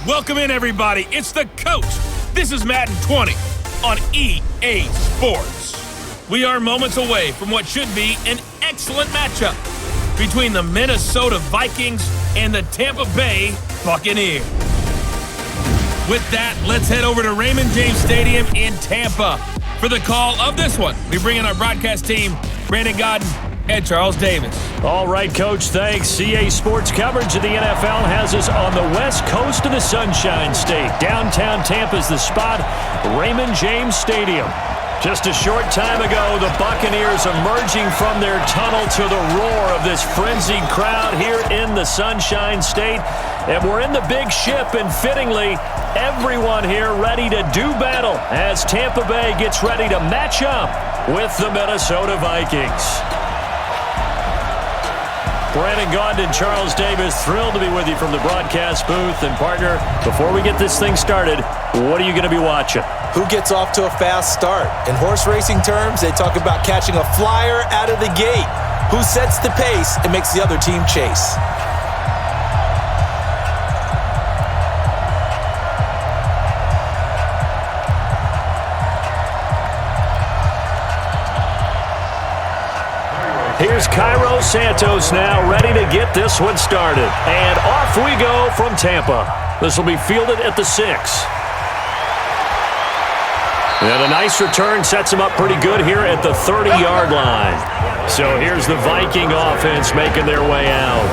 Welcome in, everybody. It's the coach. This is Madden 20 on EA Sports. We are moments away from what should be an excellent matchup between the Minnesota Vikings and the Tampa Bay Buccaneers. With that, let's head over to Raymond James Stadium in Tampa for the call of this one. We bring in our broadcast team, Brandon Godden and Charles Davis. All right, Coach, thanks. EA Sports coverage of the NFL has us on the west coast of the Sunshine State. Downtown Tampa's the spot, Raymond James Stadium. Just a short time ago, the Buccaneers emerging from their tunnel to the roar of this frenzied crowd here in the Sunshine State. And we're in the big ship, and fittingly, everyone here ready to do battle as Tampa Bay gets ready to match up with the Minnesota Vikings. Brandon Gaudin and Charles Davis, thrilled to be with you from the broadcast booth. And partner, before we get this thing started, what are you going to be watching? Who gets off to a fast start? In horse racing terms, they talk about catching a flyer out of the gate. Who sets the pace and makes the other team chase? Here's Cairo Santos now, ready to get this one started. And off we go from Tampa. This will be fielded at the 6. And a nice return sets him up pretty good here at the 30-yard line. So here's the Viking offense making their way out.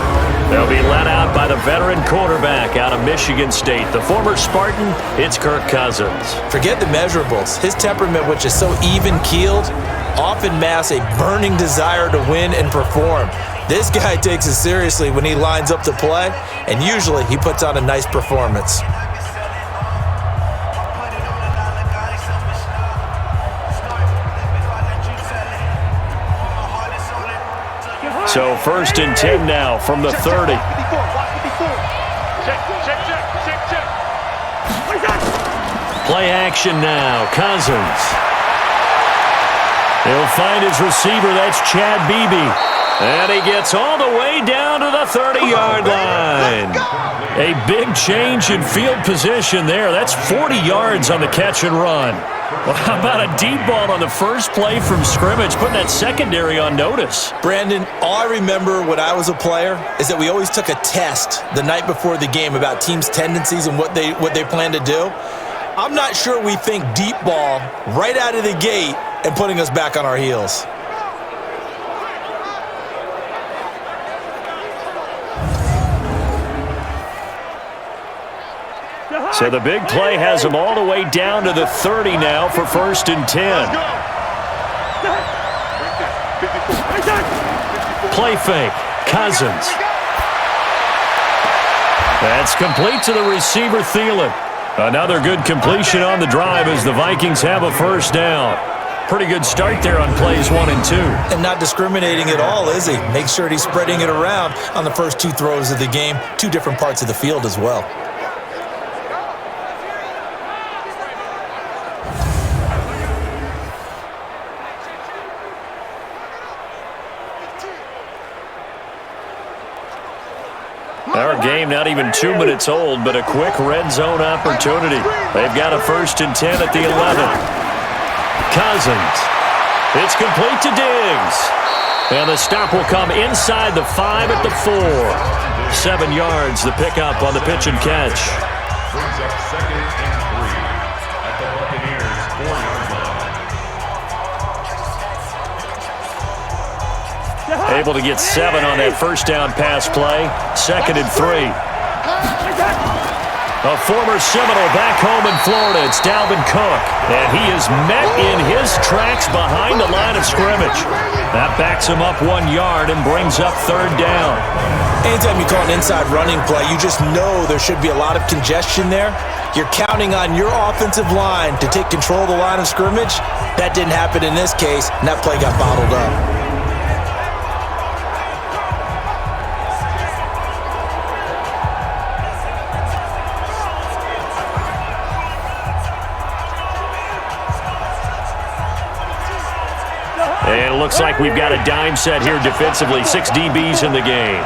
They'll be led out by the veteran quarterback out of Michigan State. The former Spartan, it's Kirk Cousins. Forget the measurables. His temperament, which is so even-keeled, often masks a burning desire to win and perform. This guy takes it seriously when he lines up to play, and usually he puts on a nice performance. So 1st and 10 now from the 30. Play action now, Cousins. He'll find his receiver, that's Chad Beebe. And he gets all the way down to the 30-yard line. A big change in field position there. That's 40 yards on the catch and run. Well, how about a deep ball on the first play from scrimmage, putting that secondary on notice? Brandon, all I remember when I was a player is that we always took a test the night before the game about teams' tendencies and what they plan to do. I'm not sure we think deep ball right out of the gate and putting us back on our heels. So the big play has him all the way down to the 30 now for 1st and 10. Play fake, Cousins. That's complete to the receiver, Thielen. Another good completion on the drive as the Vikings have a 1st down. Pretty good start there on plays 1 and 2. And not discriminating at all, is he? Make sure he's spreading it around on the first 2 throws of the game. 2 different parts of the field as well. Our game not even 2 minutes old, but a quick red zone opportunity. They've got a 1st and 10 at the 11. Cousins. It's complete to Diggs. And the stop will come inside the 5 at the 4. 7 yards, the pickup on the pitch and catch. Brings up 2nd and 3 at the Buccaneers 4-yard line. Able to get 7 on that 1st down pass play. 2nd and 3. A former Seminole back home in Florida, it's Dalvin Cook. And he is met in his tracks behind the line of scrimmage. That backs him up 1 yard and brings up 3rd down. Anytime you call an inside running play, you just know there should be a lot of congestion there. You're counting on your offensive line to take control of the line of scrimmage. That didn't happen in this case, and that play got bottled up. And it looks like we've got a dime set here defensively. 6 DBs in the game.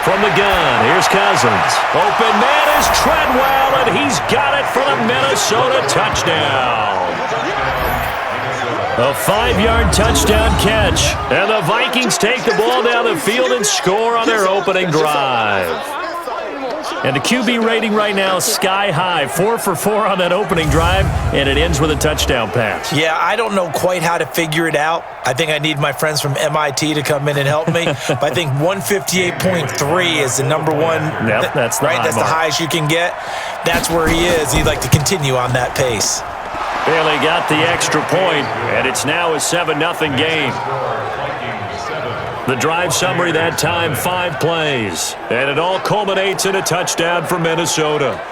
From the gun, here's Cousins. Open man is Treadwell, and he's got it for the Minnesota touchdown. A 5-yard touchdown catch, and the Vikings take the ball down the field and score on their opening drive. And the QB rating right now, sky high. 4 for 4 on that opening drive, and it ends with a touchdown pass. Yeah, I don't know quite how to figure it out. I think I need my friends from MIT to come in and help me. But I think 158.3 is the number one. Yep, that's the right. That's the highest you can get. That's where he is. He'd like to continue on that pace. Bailey got the extra point, and it's now a 7-0 game. The drive summary that time, 5 plays. And it all culminates in a touchdown for Minnesota.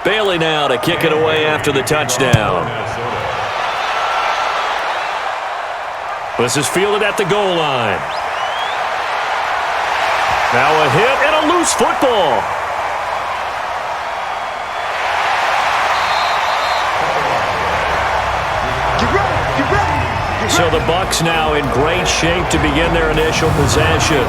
Bailey now to kick it away after the touchdown. This is fielded at the goal line. Now a hit and a loose football. So the Bucs now in great shape to begin their initial possession.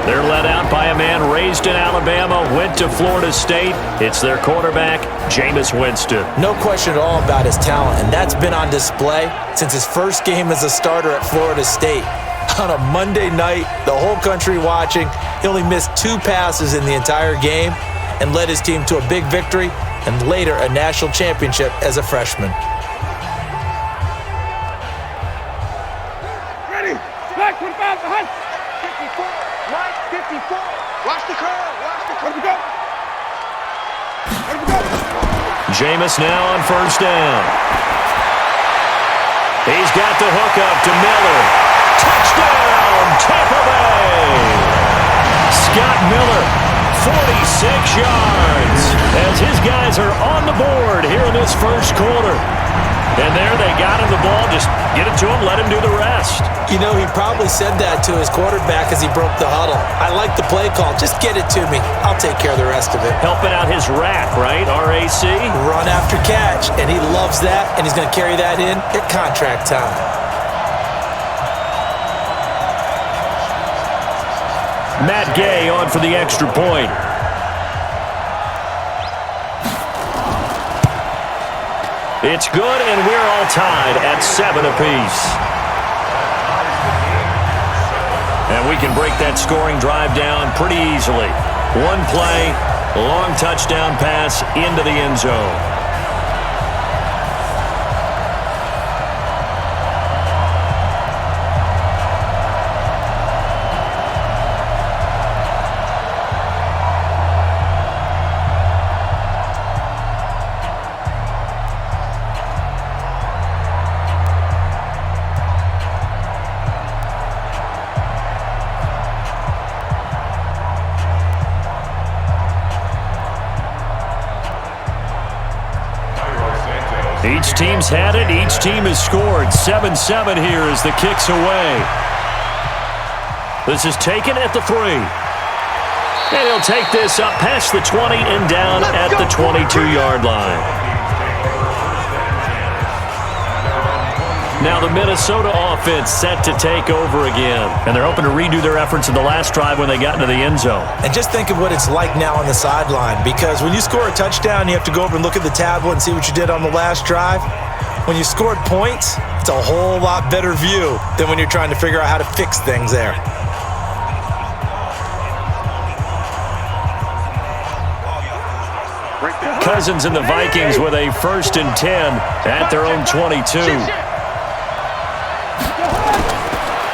They're led out by a man raised in Alabama, went to Florida State. It's their quarterback, Jameis Winston. No question at all about his talent, and that's been on display since his first game as a starter at Florida State. On a Monday night, the whole country watching, he only missed 2 passes in the entire game and led his team to a big victory and later a national championship as a freshman. Ready, back, 25, behind. 54, right, 54. Watch the curve, watch the curve. Where we go? Where we go? Jameis now on first down. He's got the hookup to Miller. Touchdown, Tampa Bay! Scott Miller, 46 yards, as his guys are on the board here in this first quarter. And there they got him the ball. Just get it to him, let him do the rest. You know, he probably said that to his quarterback as he broke the huddle. I like the play call. Just get it to me. I'll take care of the rest of it. Helping out his rack, right? RAC? Run after catch, and he loves that, and he's going to carry that in at contract time. Matt Gay on for the extra point. It's good, and we're all tied at 7 apiece. And we can break that scoring drive down pretty easily. 1 play, long touchdown pass into the end zone. Each team's had it. Each team has scored. 7-7 here as the kick's away. This is taken at the 3. And he'll take this up past the 20 and down at the 22-yard line. Now the Minnesota offense set to take over again. And they're hoping to redo their efforts in the last drive when they got into the end zone. And just think of what it's like now on the sideline, because when you score a touchdown, you have to go over and look at the tablet and see what you did on the last drive. When you scored points, it's a whole lot better view than when you're trying to figure out how to fix things there. Cousins and the Vikings with a 1st and 10 at their own 22.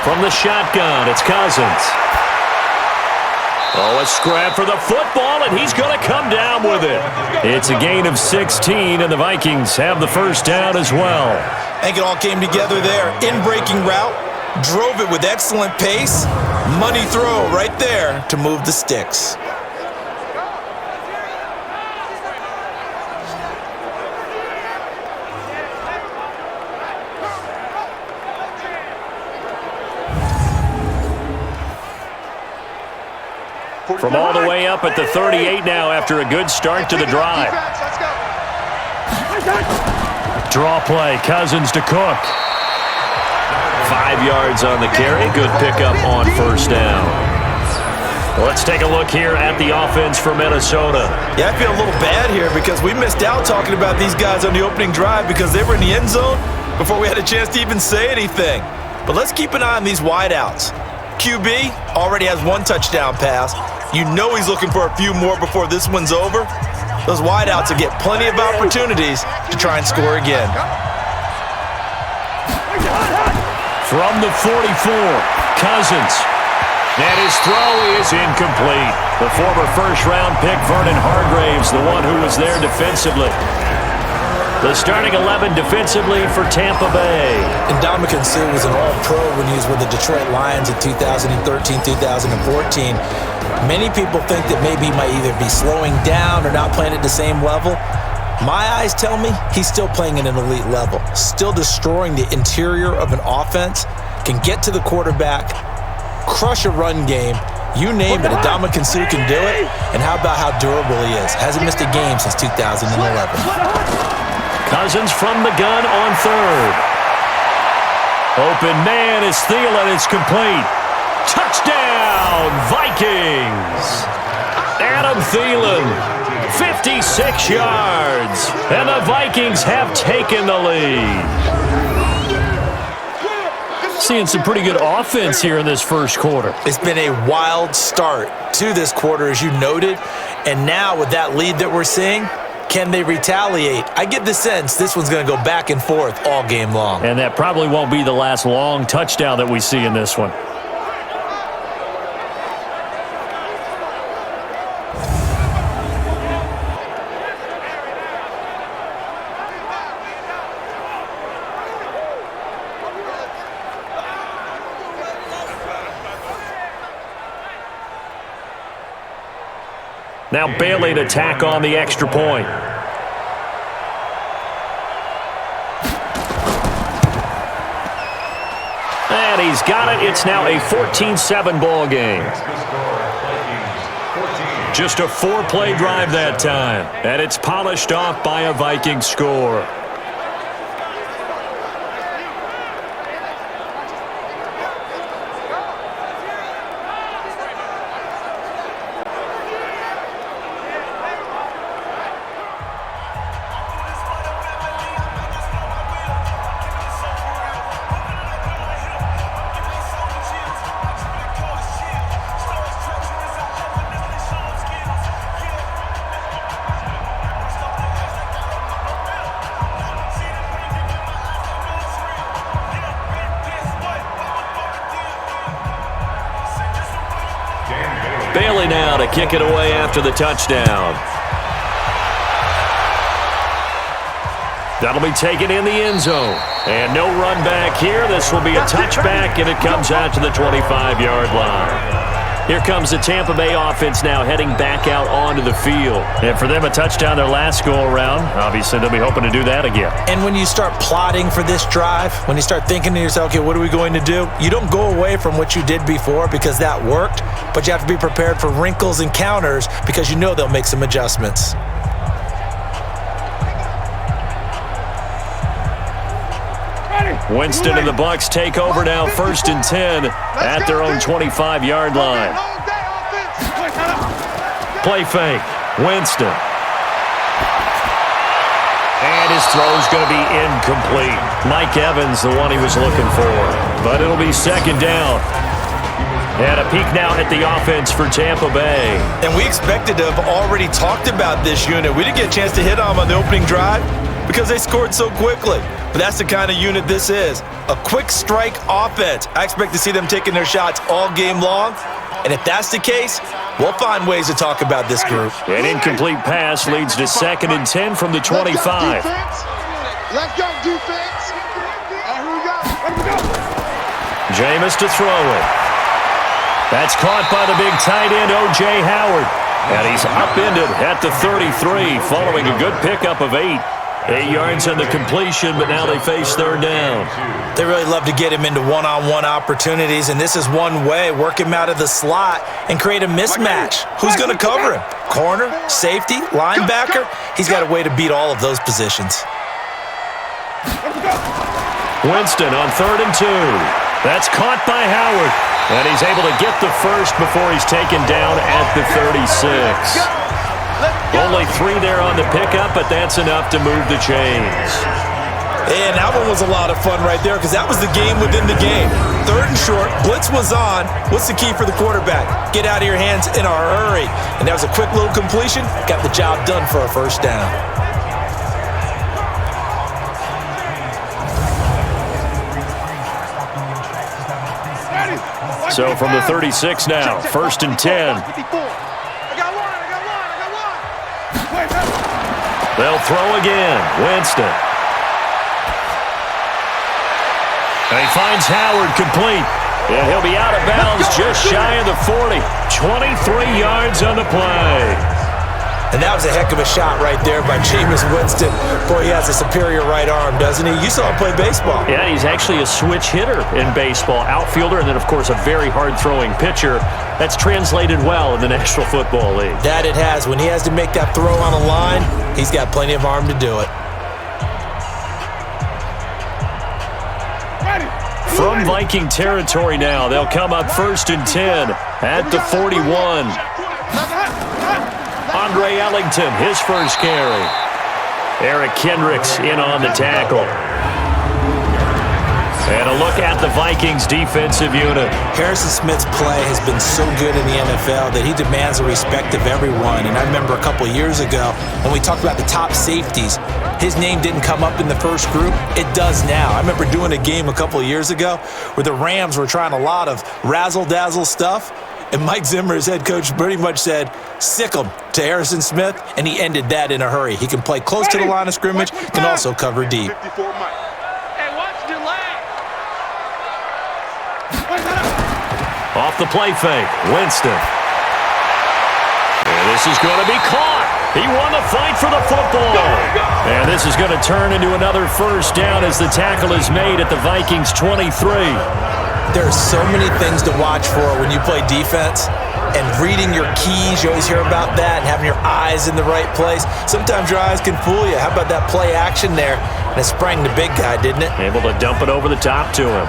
From the shotgun, it's Cousins. Oh, a scrap for the football, and he's going to come down with it. It's a gain of 16, and the Vikings have the first down as well. I think it all came together there. In-breaking route, drove it with excellent pace. Money throw right there to move the sticks. From all the way up at the 38 now after a good start to the drive. Draw play, Cousins to Cook. 5 yards on the carry. Good pickup on first down. Let's take a look here at the offense for Minnesota. Yeah, I feel a little bad here because we missed out talking about these guys on the opening drive because they were in the end zone before we had a chance to even say anything. But let's keep an eye on these wideouts. QB already has 1 touchdown pass. You know he's looking for a few more before this one's over. Those wideouts will get plenty of opportunities to try and score again. From the 44, Cousins. And his throw is incomplete. The former first-round pick, Vernon Hargreaves, the one who was there defensively. The starting 11 defensively for Tampa Bay. And Ndamukong Suh was an all-pro when he was with the Detroit Lions in 2013, 2014. Many people think that maybe he might either be slowing down or not playing at the same level. My eyes tell me he's still playing at an elite level, still destroying the interior of an offense, can get to the quarterback, crush a run game, you name it. Ndamukong Suh can do it. And how about how durable he is? Hasn't missed a game since 2011. Cousins from the gun on third. Open man is Thielen. It's complete. Touchdown, Vikings. Adam Thielen, 56 yards. And the Vikings have taken the lead. Seeing some pretty good offense here in this first quarter. It's been a wild start to this quarter, as you noted. And now with that lead that we're seeing, can they retaliate? I get the sense this one's going to go back and forth all game long. And that probably won't be the last long touchdown that we see in this one. Now Bailey to tack on the extra point. And he's got it. It's now a 14-7 ball game. Just a 4-play drive that time. And it's polished off by a Viking score. Bailey now to kick it away after the touchdown. That'll be taken in the end zone. And no run back here. This will be a touchback, and it comes out to the 25-yard line. Here comes the Tampa Bay offense now heading back out onto the field. And for them, a touchdown their last go-around. Obviously, they'll be hoping to do that again. And when you start plotting for this drive, when you start thinking to yourself, okay, what are we going to do? You don't go away from what you did before because that worked, but you have to be prepared for wrinkles and counters because you know they'll make some adjustments. Winston and the Bucs take over now, 1st and 10 at their own 25-yard line. Play fake, Winston. And his throw's going to be incomplete. Mike Evans, the one he was looking for. But it'll be 2nd down. And a peek now at the offense for Tampa Bay. And we expected to have already talked about this unit. We didn't get a chance to hit on them on the opening drive because they scored so quickly. But that's the kind of unit this is. A quick strike offense. I expect to see them taking their shots all game long. And if that's the case, We'll find ways to talk about this group. An incomplete pass leads to 2nd and 10 from the 25. Let's go, defense. And here we go. Jameis to throw it. That's caught by the big tight end, O.J. Howard. And he's upended at the 33 following a good pickup of 8. 8 yards on the completion, but now they face 3rd down. They really love to get him into one-on-one opportunities, and this is one way, work him out of the slot and create a mismatch. Who's going to cover him? Corner, safety, linebacker? He's got a way to beat all of those positions. Winston on 3rd and 2. That's caught by Howard, and he's able to get the first before he's taken down at the 36. Only 3 there on the pickup, but that's enough to move the chains. And that one was a lot of fun right there because that was the game within the game. 3rd and short, blitz was on. What's the key for the quarterback? Get out of your hands in a hurry. And that was a quick little completion. Got the job done for a 1st down. So from the 36 now, 1st and 10. They'll throw again. Winston. And he finds Howard complete. And he'll be out of bounds just shy of the 40. 23 yards on the play. And that was a heck of a shot right there by Jameis Winston. Boy, he has a superior right arm, doesn't he? You saw him play baseball. Yeah, he's actually a switch hitter in baseball. Outfielder, and then, of course, a very hard-throwing pitcher. That's translated well in the National Football League. That it has. When he has to make that throw on a line, he's got plenty of arm to do it. From Viking territory now, they'll come up 1st and 10 at the 41. Andre Ellington, his first carry. Eric Kendricks in on the tackle. And a look at the Vikings defensive unit. Harrison Smith's play has been so good in the NFL that he demands the respect of everyone. And I remember a couple years ago when we talked about the top safeties, his name didn't come up in the first group. It does now. I remember doing a game a couple of years ago where the Rams were trying a lot of razzle-dazzle stuff. And Mike Zimmer, his head coach, pretty much said, sick him to Harrison Smith, and he ended that in a hurry. He can play close to the line of scrimmage, can also cover deep. Off the play fake, Winston. And this is going to be caught. He won the fight for the football. And this is going to turn into another 1st down as the tackle is made at the Vikings 23. There are so many things to watch for when you play defense. And reading your keys, you always hear about that, and having your eyes in the right place. Sometimes your eyes can fool you. How about that play action there? And it sprang the big guy, didn't it? Able to dump it over the top to him.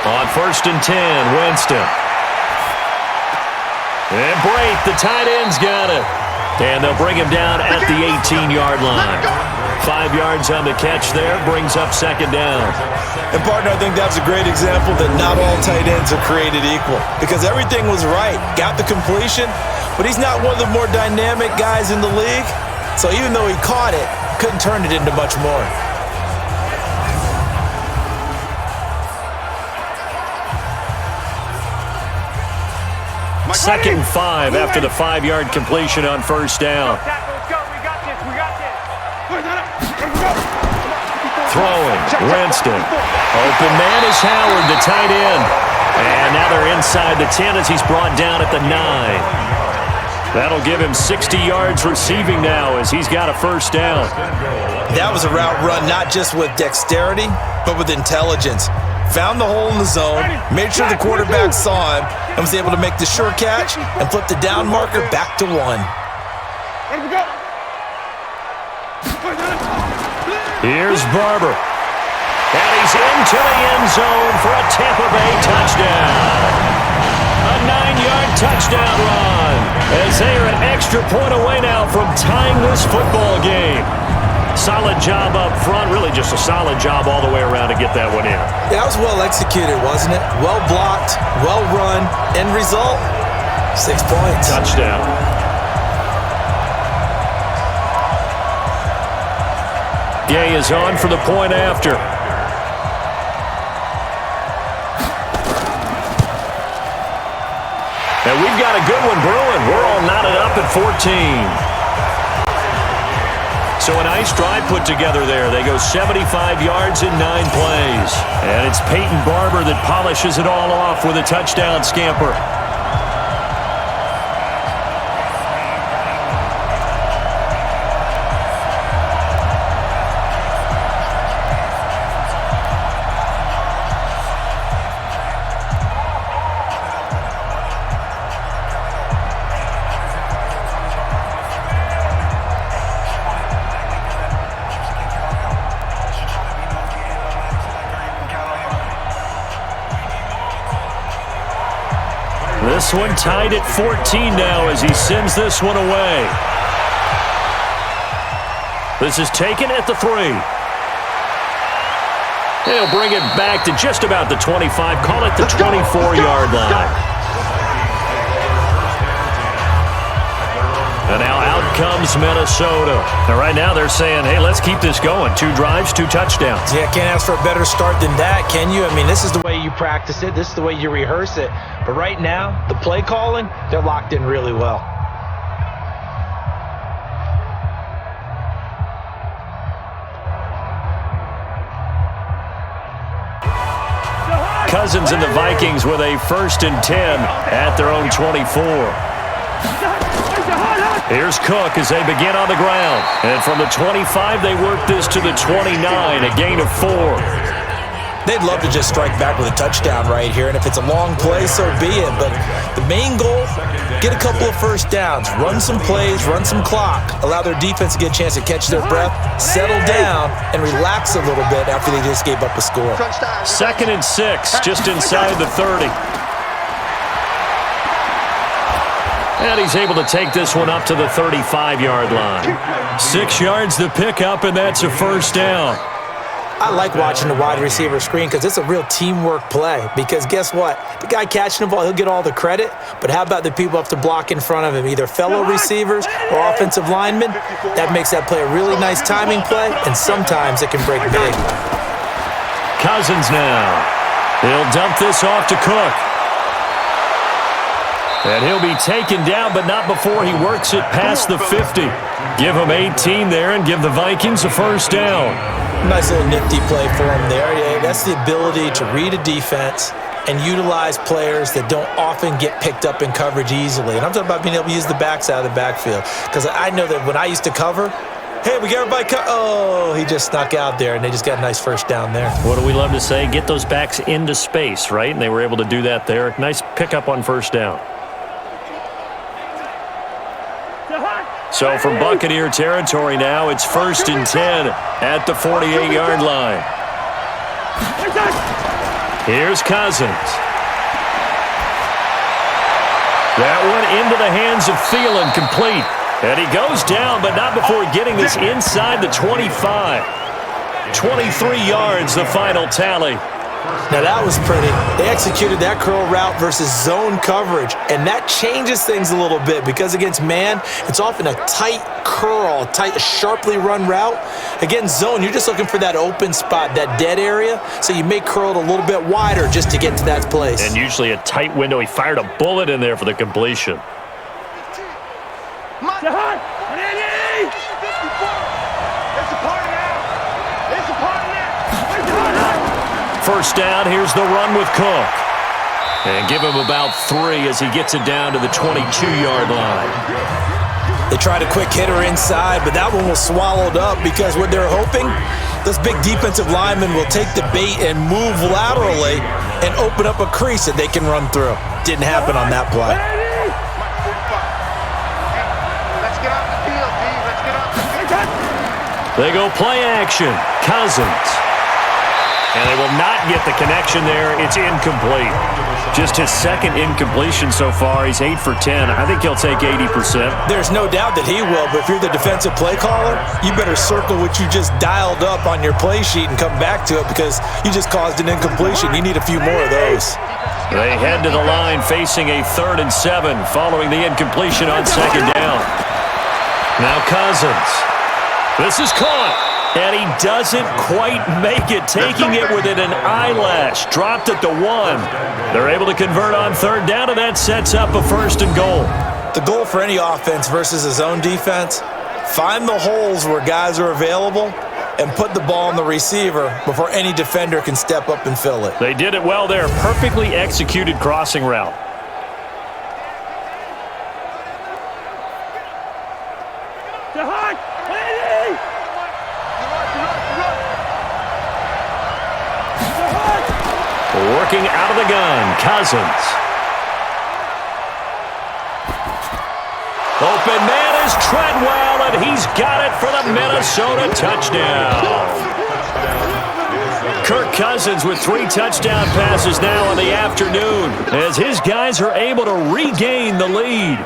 On 1st and 10, Winston. And Brate, the tight end's got it. And they'll bring him down at the 18-yard line. 5 yards on the catch there, brings up 2nd down. And, partner, I think that's a great example that not all tight ends are created equal. Because everything was right. Got the completion, but he's not one of the more dynamic guys in the league. So even though he caught it, couldn't turn it into much more. 2nd and 5 after the 5-yard completion on 1st down. Throwing, Winston. Open man is Howard, the tight end. And now they're inside the 10 as he's brought down at the 9. That'll give him 60 yards receiving now as he's got a 1st down. That was a route run not just with dexterity, but with intelligence. Found the hole in the zone, made sure the quarterback saw him, and was able to make the sure catch and flip the down marker back to 1. Here's Barber. And he's into the end zone for a Tampa Bay touchdown. A 9-yard touchdown run as they are an extra point away now from tying this football game. Solid job up front. Really just a solid job all the way around to get that one in. Yeah, that was well executed, wasn't it? Well blocked, well run. End result, 6 points. Touchdown. Gay is on for the point after. And we've got a good one brewing. We're all knotted up at 14. So a nice drive put together there. They go 75 yards in 9 plays. And it's Peyton Barber that polishes it all off with a touchdown scamper. This one tied at 14 now as he sends this one away. This is taken at the 3. He'll bring it back to just about the 25. Call it the 24-yard line. And now out comes Minnesota. And right now they're saying, hey, let's keep this going. 2 drives, 2 touchdowns. Yeah, can't ask for a better start than that, can you? I mean, this is the way you practice it. This is the way you rehearse it. But right now, the play calling, they're locked in really well. Cousins and the Vikings with a 1st and 10 at their own 24. Here's Cook as they begin on the ground. And from the 25, they work this to the 29, a gain of 4. They'd love to just strike back with a touchdown right here, and if it's a long play, so be it. But the main goal, get a couple of first downs, run some plays, run some clock, allow their defense to get a chance to catch their breath, settle down, and relax a little bit after they just gave up a score. 2nd and 6, just inside the 30. And he's able to take this one up to the 35-yard line. 6 yards to pick up, and that's a 1st down. I like watching the wide receiver screen because it's a real teamwork play. Because guess what? The guy catching the ball, he'll get all the credit. But how about the people up to block in front of him, either fellow receivers or offensive linemen? That makes that play a really nice timing play, and sometimes it can break big. Cousins now. He'll dump this off to Cook. And he'll be taken down, but not before he works it past the 50. Give him 18 there and give the Vikings a 1st down. Nice little nifty play for him there. Yeah, that's the ability to read a defense and utilize players that don't often get picked up in coverage easily. And I'm talking about being able to use the backs out of the backfield. Because I know that when I used to cover, hey, we got everybody oh, he just snuck out there, and they just got a nice 1st down there. What do we love to say? Get those backs into space, right? And they were able to do that there. Nice pickup on 1st down. So from Buccaneer territory now, it's 1st and 10 at the 48-yard line. Here's Cousins. That one into the hands of Thielen, complete. And he goes down, but not before getting this inside the 25. 23 yards, the final tally. Now that was pretty. They executed that curl route versus zone coverage, and that changes things a little bit because against man, it's often a tight curl, tight, sharply run route. Against zone, you're just looking for that open spot, that dead area, so you may curl it a little bit wider just to get to that place. And usually a tight window. He fired a bullet in there for the completion. First down, here's the run with Cook. And give him about 3 as he gets it down to the 22-yard line. They tried a quick hitter inside, but that one was swallowed up because what they're hoping, those big defensive linemen will take the bait and move laterally and open up a crease that they can run through. Didn't happen on that play. Let's get off the field, D. Let's get off the field. They go play action. Cousins. And they will not get the connection there. It's incomplete. Just his second incompletion so far. He's 8 for 10. I think he'll take 80%. There's no doubt that he will, but if you're the defensive play caller, you better circle what you just dialed up on your play sheet and come back to it because you just caused an incompletion. You need a few more of those. They head to the line facing a 3rd and 7 following the incompletion on 2nd down. Now Cousins. This is caught. And he doesn't quite make it, taking it within an eyelash. Dropped it to 1. They're able to convert on 3rd down, and that sets up a 1st and goal. The goal for any offense versus his own defense, find the holes where guys are available and put the ball on the receiver before any defender can step up and fill it. They did it well there. Perfectly executed crossing route. Working out of the gun, Cousins. Open man is Treadwell, and he's got it for the Minnesota touchdown. Kirk Cousins with 3 touchdown passes now in the afternoon as his guys are able to regain the lead.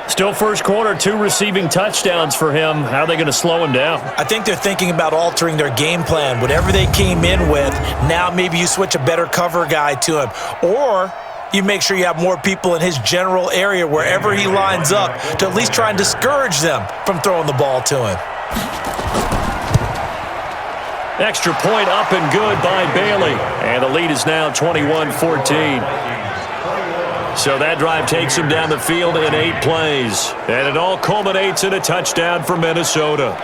Still first quarter, 2 receiving touchdowns for him. How are they going to slow him down? I think they're thinking about altering their game plan. Whatever they came in with, now maybe you switch a better cover guy to him. Or you make sure you have more people in his general area wherever he lines up to at least try and discourage them from throwing the ball to him. Extra point up and good by Bailey. And the lead is now 21-14. So that drive takes him down the field in 8 plays. And it all culminates in a touchdown for Minnesota.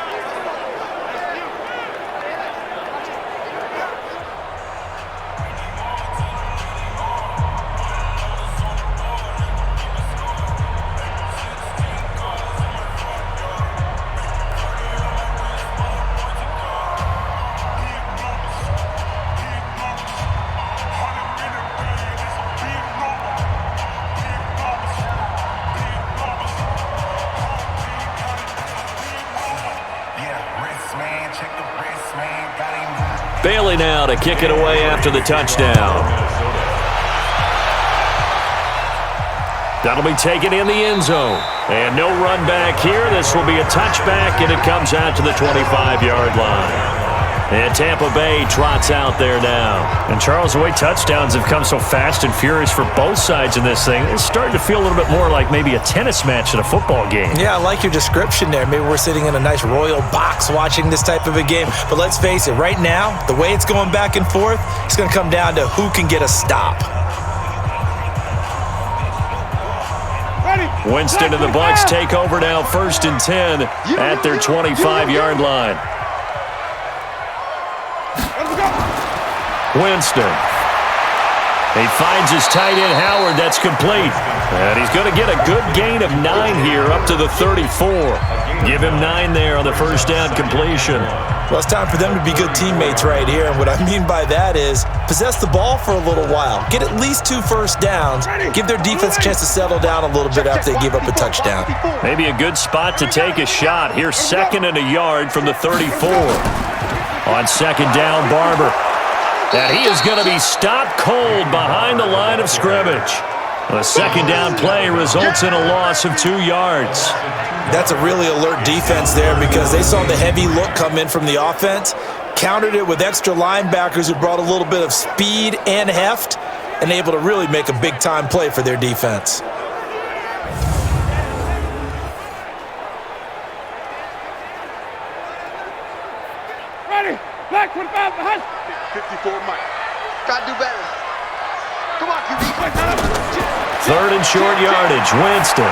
Bailey now to kick it away after the touchdown. That'll be taken in the end zone. And no run back here. This will be a touchback, and it comes out to the 25-yard line. And Tampa Bay trots out there now. And Charles, the way touchdowns have come so fast and furious for both sides in this thing, it's starting to feel a little bit more like maybe a tennis match at a football game. Yeah, I like your description there. Maybe we're sitting in a nice royal box watching this type of a game. But let's face it, right now, the way it's going back and forth, it's going to come down to who can get a stop. Winston and the Bucs take over now, 1st and 10 at their 25-yard line. Winston. He finds his tight end, Howard. That's complete. And he's going to get a good gain of 9 here up to the 34. Give him 9 there on the 1st down completion. Well, it's time for them to be good teammates right here. And what I mean by that is possess the ball for a little while. Get at least 2 first downs. Give their defense a chance to settle down a little bit after they give up a touchdown. Maybe a good spot to take a shot. Here's 2nd and a yard from the 34. On 2nd down, Barber. And he is going to be stopped cold behind the line of scrimmage. The 2nd down play results in a loss of 2 yards. That's a really alert defense there because they saw the heavy look come in from the offense, countered it with extra linebackers who brought a little bit of speed and heft, and able to really make a big-time play for their defense. Ready, black 25 behind. 54 Mike. Gotta do better. Come on, QB. 3rd and short yardage, Winston.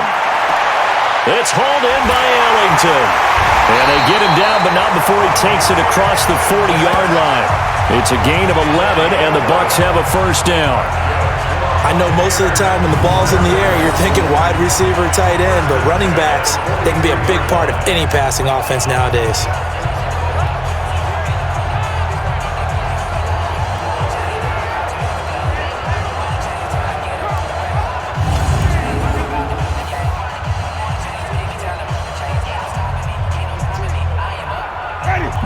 It's hauled in by Ellington. And they get him down, but not before he takes it across the 40-yard line. It's a gain of 11, and the Bucs have a 1st down. I know most of the time when the ball's in the air, you're thinking wide receiver, tight end, but running backs, they can be a big part of any passing offense nowadays.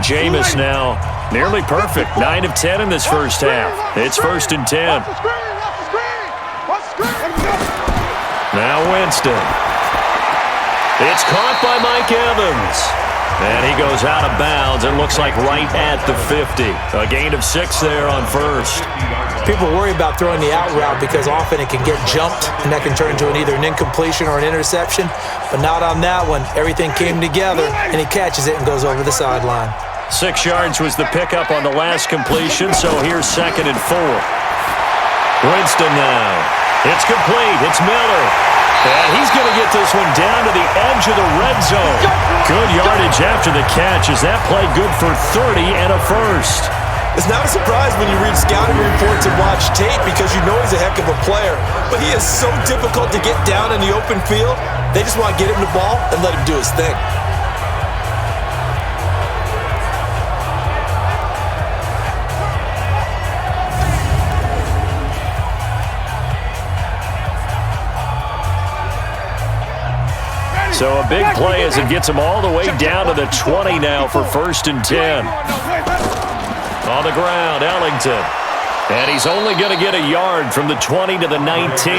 Jameis now Nearly perfect. 9 of 10 in this first half. It's 1st and 10. Now Winston. It's caught by Mike Evans. And he goes out of bounds and looks like right at the 50. A gain of 6 there on first. People worry about throwing the out route because often it can get jumped, and that can turn into either an incompletion or an interception. But not on that one. Everything came together, and he catches it and goes over the sideline. 6 yards was the pickup on the last completion, so here's 2nd and 4. Winston now. It's complete. It's Miller. And he's going to get this one down to the edge of the red zone. Good yardage after the catch. Is that play good for 30 and a first? It's not a surprise when you read scouting reports and watch tape because you know he's a heck of a player. But he is so difficult to get down in the open field. They just want to get him the ball and let him do his thing. So a big play as it gets him all the way down to the 20 now for 1st and 10. On the ground, Ellington. And he's only going to get a yard from the 20 to the 19.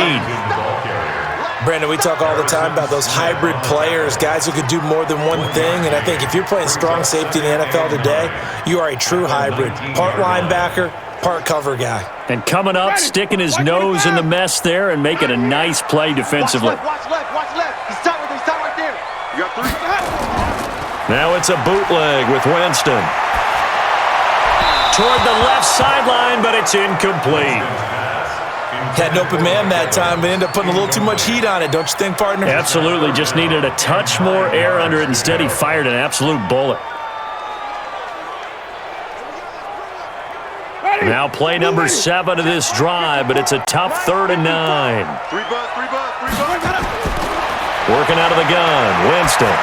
Brandon, we talk all the time about those hybrid players, guys who could do more than one thing. And I think if you're playing strong safety in the NFL today, you are a true hybrid. Part linebacker, part cover guy. And coming up, sticking his nose in the mess there and making a nice play defensively. Watch left. He's tight right there. You got 3. Now it's a bootleg with Winston. Toward the left sideline, but it's incomplete. Had an open man that time, but ended up putting a little too much heat on it, don't you think, partner? Absolutely. Just needed a touch more air under it. Instead, he fired an absolute bullet. Now play number 7 of this drive, but it's a tough 3rd and 9. 3 bucks. Working out of the gun, Winston.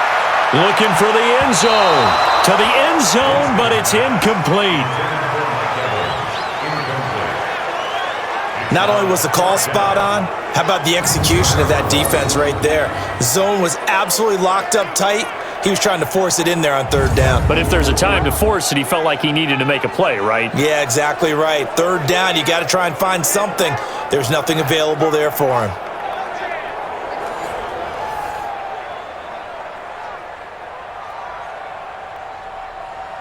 Looking for the end zone. To the end zone, but it's incomplete. Not only was the call spot on, how about the execution of that defense right there? The zone was absolutely locked up tight. He was trying to force it in there on 3rd down. But if there's a time to force it, he felt like he needed to make a play, right? Yeah, exactly right. 3rd down, you got to try and find something. There's nothing available there for him.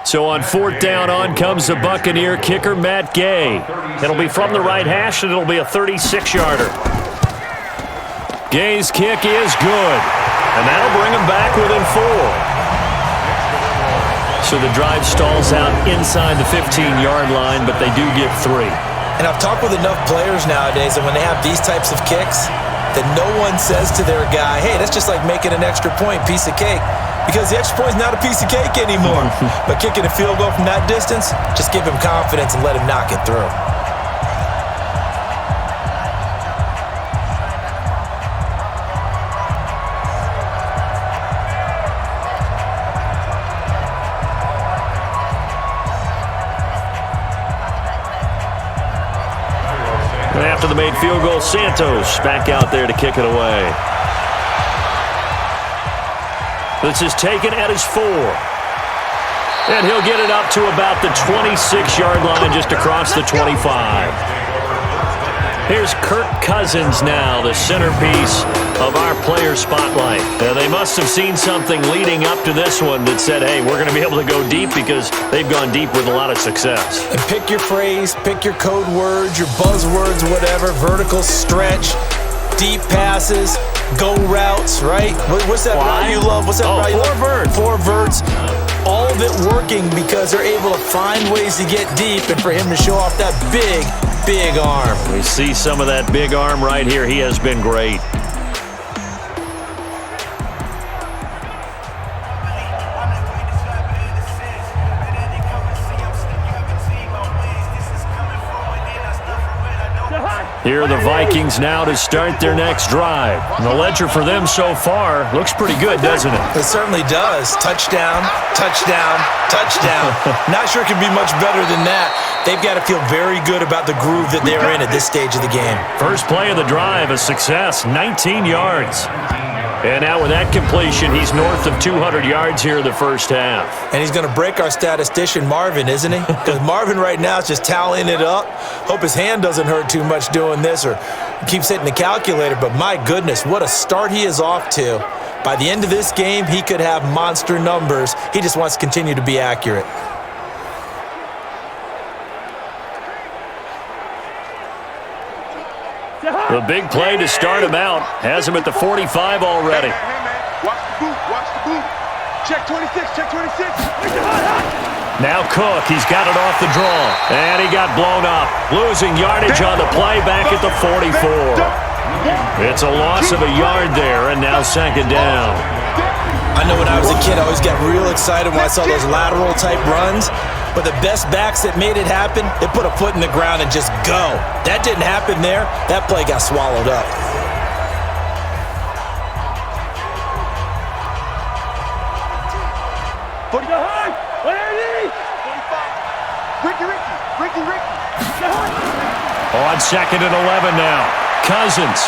So on 4th down, on comes the Buccaneer kicker, Matt Gay. It'll be from the right hash, and it'll be a 36-yarder. Gay's kick is good, and that'll bring him back within 4. So the drive stalls out inside the 15-yard line, but they do get 3. And I've talked with enough players nowadays that when they have these types of kicks, that no one says to their guy, hey, that's just like making an extra point, piece of cake. Because the extra point is not a piece of cake anymore. But kicking a field goal from that distance, just give him confidence and let him knock it through. And after the made field goal, Santos back out there to kick it away. This is taken at his 4. And he'll get it up to about the 26-yard line just across the 25. Here's Kirk Cousins now, the centerpiece of our player spotlight. Now, they must have seen something leading up to this one that said, hey, we're going to be able to go deep because they've gone deep with a lot of success. And pick your phrase, pick your code words, your buzzwords, whatever, vertical stretch, deep passes, go routes, right? What's that route you love? What's that route you love? 4 verts. All of it working because they're able to find ways to get deep and for him to show off that big, big arm. We see some of that big arm right here. He has been great. Here are the Vikings now to start their next drive. And the ledger for them so far looks pretty good, doesn't it? It certainly does. Touchdown, touchdown, touchdown. Not sure it can be much better than that. They've got to feel very good about the groove that they're in at this stage of the game. First play of the drive, a success, 19 yards. And now with that completion, he's north of 200 yards here in the first half. And he's going to break our statistician, Marvin, isn't he? Because Marvin right now is just tallying it up. Hope his hand doesn't hurt too much doing this or keeps hitting the calculator. But my goodness, what a start he is off to. By the end of this game, he could have monster numbers. He just wants to continue to be accurate. The big play to start him out has him at the 45 already. Hey, man. Watch the boot. Watch the boot. Check 26. Check 26. Now Cook, he's got it off the draw. And he got blown up. Losing yardage on the play back at the 44. It's a loss of a yard there, and now second down. I know when I was a kid, I always got real excited when I saw those lateral-type runs. But the best backs that made it happen, they put a foot in the ground and just go. That didn't happen there. That play got swallowed up. On second and 11 now. Cousins.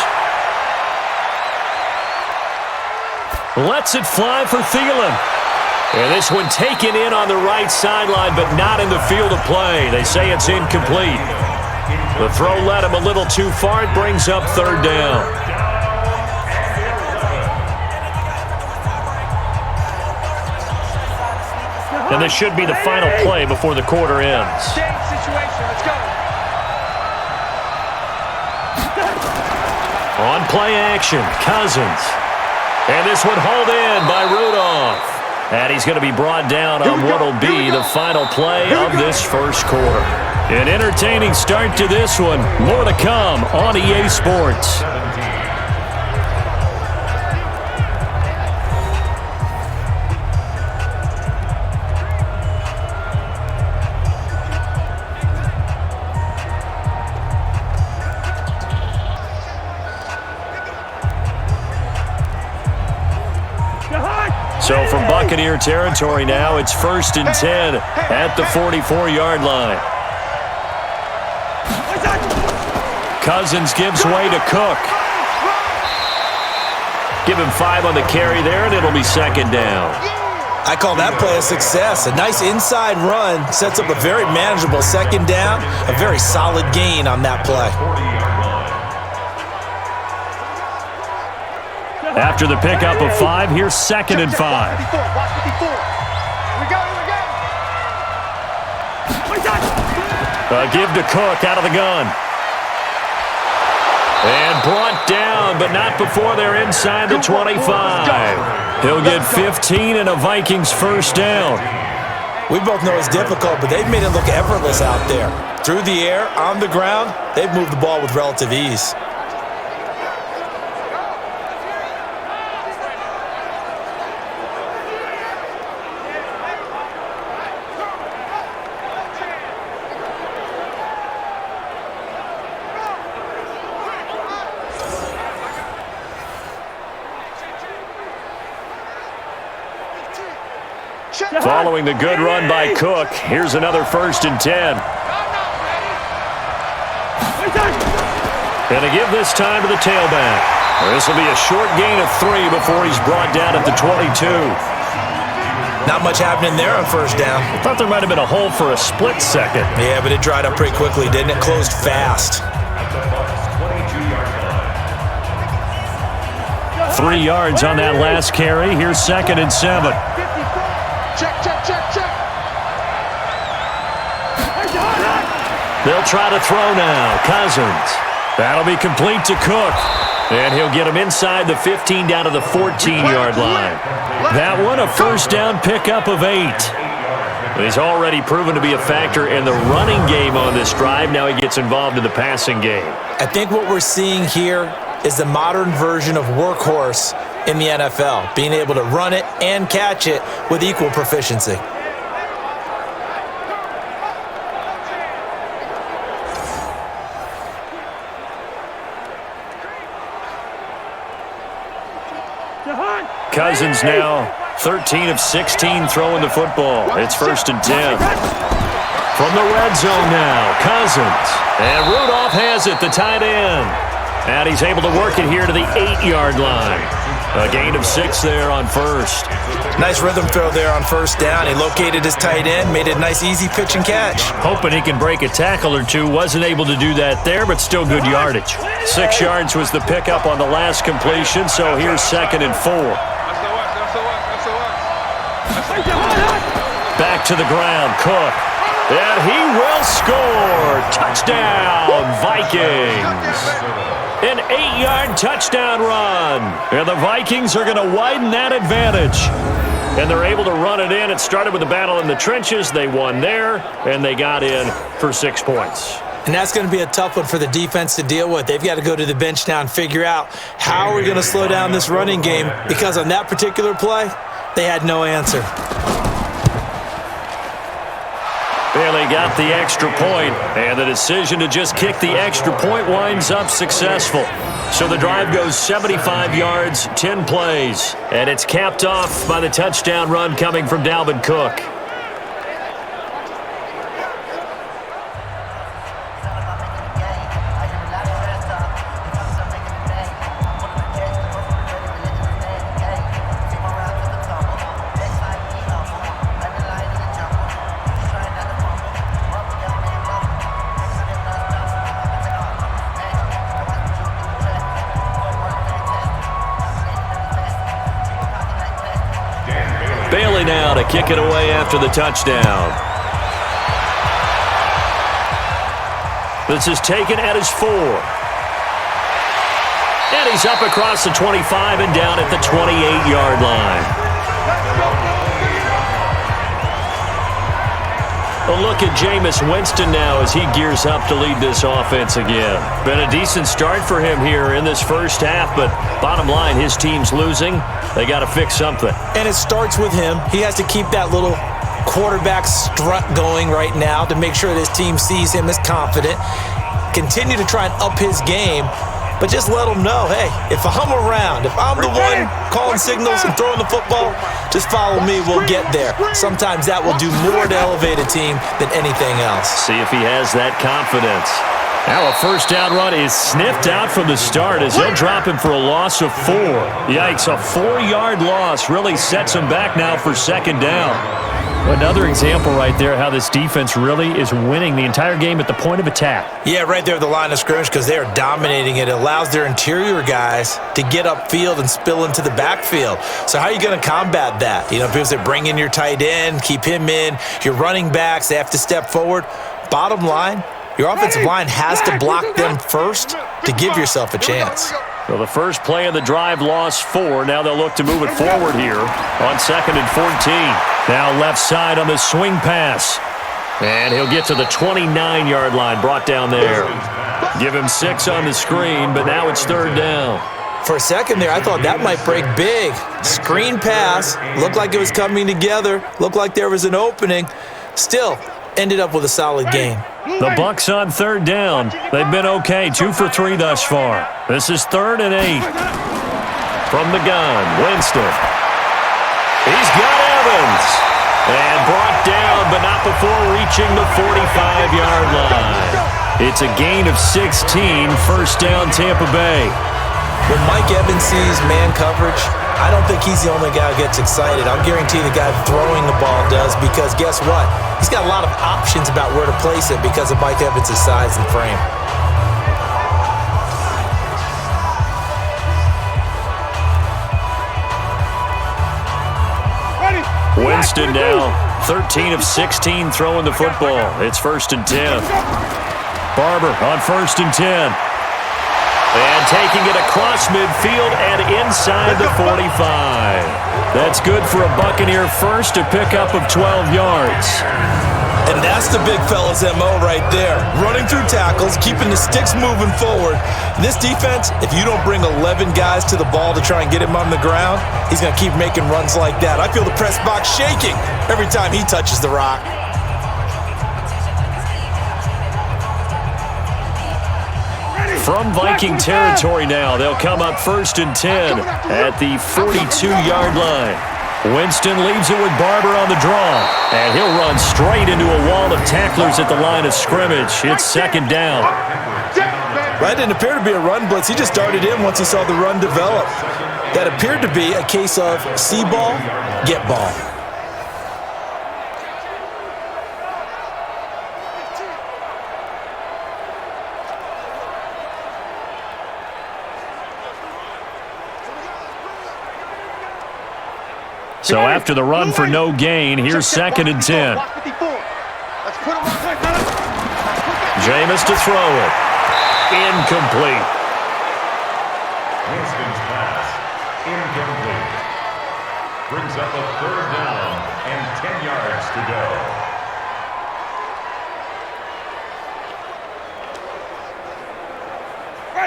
Lets it fly for Thielen. And this one taken in on the right sideline, but not in the field of play. They say it's incomplete. The throw led him a little too far. It brings up third down. And this should be the final play before the quarter ends. On play action, Cousins. And this one hauled in by Rudolph. And he's going to be brought down on what will be the final play of this first quarter. An entertaining start to this one. More to come on EA Sports. So from Buccaneer territory now, it's 1st and 10 at the 44-yard line. Cousins gives way to Cook. Give him 5 on the carry there, and it'll be second down. I call that play a success. A nice inside run sets up a very manageable second down. A very solid gain on that play. After the pickup of 5, here's 2nd and 5. Give to Cook out of the gun. And brought down, but not before they're inside the 25. He'll get 15 and a Vikings first down. We both know it's difficult, but they've made it look effortless out there. Through the air, on the ground, they've moved the ball with relative ease. Following the good run by Cook, here's another 1st and 10. And a give this time to the tailback. This will be a short gain of 3 before he's brought down at the 22. Not much happening there on first down. I thought there might have been a hole for a split second. Yeah, but it dried up pretty quickly, didn't it? Closed fast. 3 yards on that last carry. Here's 2nd and 7. Check. They'll try to throw now. Cousins. That'll be complete to Cook. And he'll get him inside the 15 down to the 14-yard line. That one, a first down pickup of 8. He's already proven to be a factor in the running game on this drive. Now he gets involved in the passing game. I think what we're seeing here is the modern version of workhorse in the NFL, being able to run it and catch it with equal proficiency. Cousins now 13 of 16 throwing the football. It's 1st and 10. From the red zone now, Cousins. And Rudolph has it, the tight end. And he's able to work it here to the 8-yard line. A gain of 6 there on first. Nice rhythm throw there on first down. He located his tight end, made it a nice easy pitch and catch. Hoping he can break a tackle or two. Wasn't able to do that there, but still good yardage. 6 yards was the pickup on the last completion, so here's 2nd and 4. Back to the ground, Cook. And he will score. Touchdown, Vikings. An 8-yard touchdown run. And the Vikings are going to widen that advantage. And they're able to run it in. It started with a battle in the trenches. They won there, and they got in for 6 points. And that's going to be a tough one for the defense to deal with. They've got to go to the bench now and figure out how we're going to slow down this running game, because on that particular play, they had no answer. Bailey got the extra point, and the decision to just kick the extra point winds up successful. So the drive goes 75 yards, 10 plays, and it's capped off by the touchdown run coming from Dalvin Cook. Bailey now to kick it away after the touchdown. This is taken at his 4. And he's up across the 25 and down at the 28-yard line. A look at Jameis Winston now as he gears up to lead this offense again. Been a decent start for him here in this first half, but bottom line, his team's losing. They got to fix something. And it starts with him. He has to keep that little quarterback strut going right now to make sure that his team sees him as confident. Continue to try and up his game, but just let him know, hey, if I'm around, if I'm the one calling signals and throwing the football, just follow me, we'll get there. Sometimes that will do more to elevate a team than anything else. See if he has that confidence. Now a first down run is sniffed out from the start as they'll drop him for a loss of 4. Yikes, a 4-yard loss really sets him back now for 2nd down. Another example right there how this defense really is winning the entire game at the point of attack. Yeah, right there at the line of scrimmage, because they are dominating it. It allows their interior guys to get upfield and spill into the backfield. So how are you going to combat that? You know, people say bring in your tight end, keep him in. Your running backs, they have to step forward. Bottom line, your offensive line has to block them first to give yourself a chance. Well, the first play of the drive lost 4. Now they'll look to move it forward here on 2nd and 14. Now left side on the swing pass. And he'll get to the 29-yard line, brought down there. Give him 6 on the screen, but now it's 3rd down. For a second there, I thought that might break big. Screen pass, looked like it was coming together, looked like there was an opening. Still, ended up with a solid game. The Bucs on 3rd down. They've been okay, 2 for 3 thus far. This is 3rd and 8. From the gun, Winston. He's got Evans. And brought down, but not before reaching the 45-yard line. It's a gain of 16, 1st down Tampa Bay. When Mike Evans sees man coverage, I don't think he's the only guy who gets excited. I'll guarantee the guy throwing the ball does, because guess what? He's got a lot of options about where to place it because of Mike Evans' size and frame. Winston now 13 of 16 throwing the football. It's 1st and 10. Barber on 1st and 10. And taking it across midfield and inside the 45. That's good for a Buccaneer first, a pickup of 12 yards. And that's the big fella's MO right there. Running through tackles, keeping the sticks moving forward. This defense, if you don't bring 11 guys to the ball to try and get him on the ground, he's going to keep making runs like that. I feel the press box shaking every time he touches the rock. From Viking territory now, they'll come up 1st and 10 at the 42-yard line. Winston leaves it with Barber on the draw, and he'll run straight into a wall of tacklers at the line of scrimmage. It's 2nd down. That didn't appear to be a run blitz. He just darted in once he saw the run develop. that appeared to be a case of see ball, get ball. So after the run for no gain, here's 2nd and 10. Jameis to throw it. Incomplete. Winston's pass, incomplete. Brings up a 3rd down and 10 yards to go.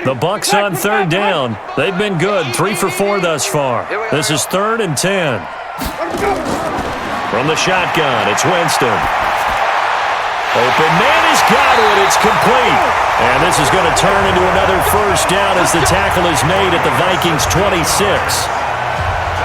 The Bucs on 3rd down. They've been good, 3 for 4 thus far. This is 3rd and 10. From the shotgun, it's Winston. Open man has got it. It's complete. And this is going to turn into another 1st down as the tackle is made at the Vikings 26.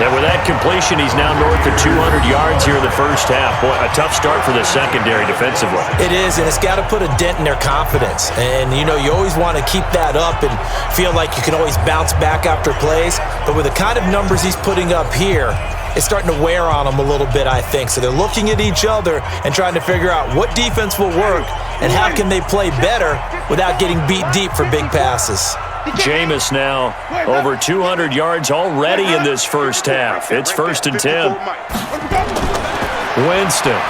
And with that completion, he's now north of 200 yards here in the 1st half. Boy, a tough start for the secondary defensively. It is, and it's got to put a dent in their confidence. And, you know, you always want to keep that up and feel like you can always bounce back after plays. But with the kind of numbers he's putting up here, it's starting to wear on them a little bit, I think. So they're looking at each other and trying to figure out what defense will work and how can they play better without getting beat deep for big passes. Jameis now over 200 yards already in this 1st half. It's 1st and 10. Winston.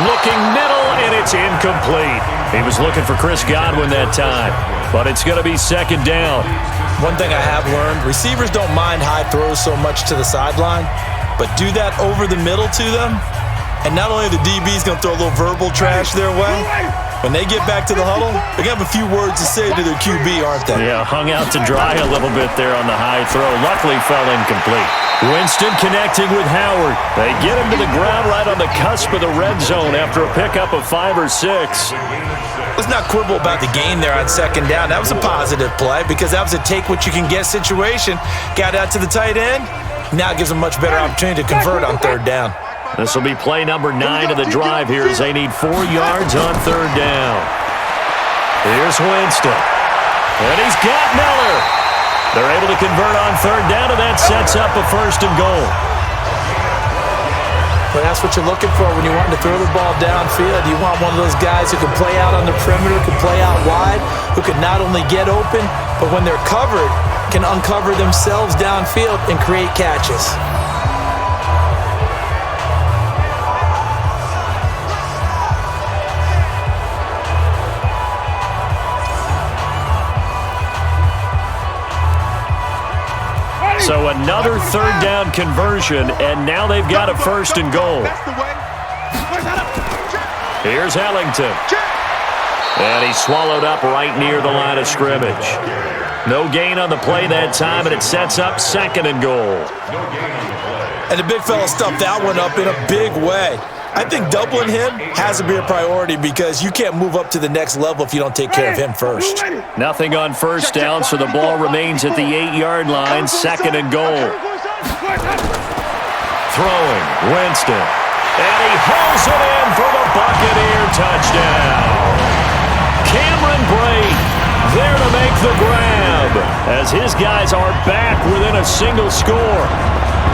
Looking middle, and it's incomplete. He was looking for Chris Godwin that time, but it's going to be 2nd down. One thing I have learned, receivers don't mind high throws so much to the sideline, but do that over the middle to them, and not only the DB's going to throw a little verbal trash their way, when they get back to the huddle, they're going to have a few words to say to their QB, aren't they? Yeah, hung out to dry a little bit there on the high throw. Luckily fell incomplete. Winston connecting with Howard. They get him to the ground right on the cusp of the red zone after a pickup of 5 or 6. Let's not quibble about the gain there on 2nd down. That was a positive play because that was a take-what-you-can-get situation. Got out to the tight end. Now it gives them a much better opportunity to convert on 3rd down. This will be play number 9 of the drive here as they need 4 yards on 3rd down. Here's Winston. And he's got Miller. They're able to convert on 3rd down, and that sets up a 1st and goal. Well, that's what you're looking for when you want to throw the ball downfield. You want one of those guys who can play out on the perimeter, can play out wide, who can not only get open, but when they're covered, can uncover themselves downfield and create catches. So another 3rd down conversion, and now they've got a 1st and goal. Here's Ellington. And he's swallowed up right near the line of scrimmage. No gain on the play that time, and it sets up 2nd and goal. And the big fella stuffed that one up in a big way. I think doubling him has to be a priority because you can't move up to the next level if you don't take care of him first. Nothing on 1st down, so the ball remains at the 8-yard line, 2nd and goal. Throwing, Winston. And he hauls it in for the Buccaneer touchdown. Cameron Brate there to make the grab as his guys are back within a single score.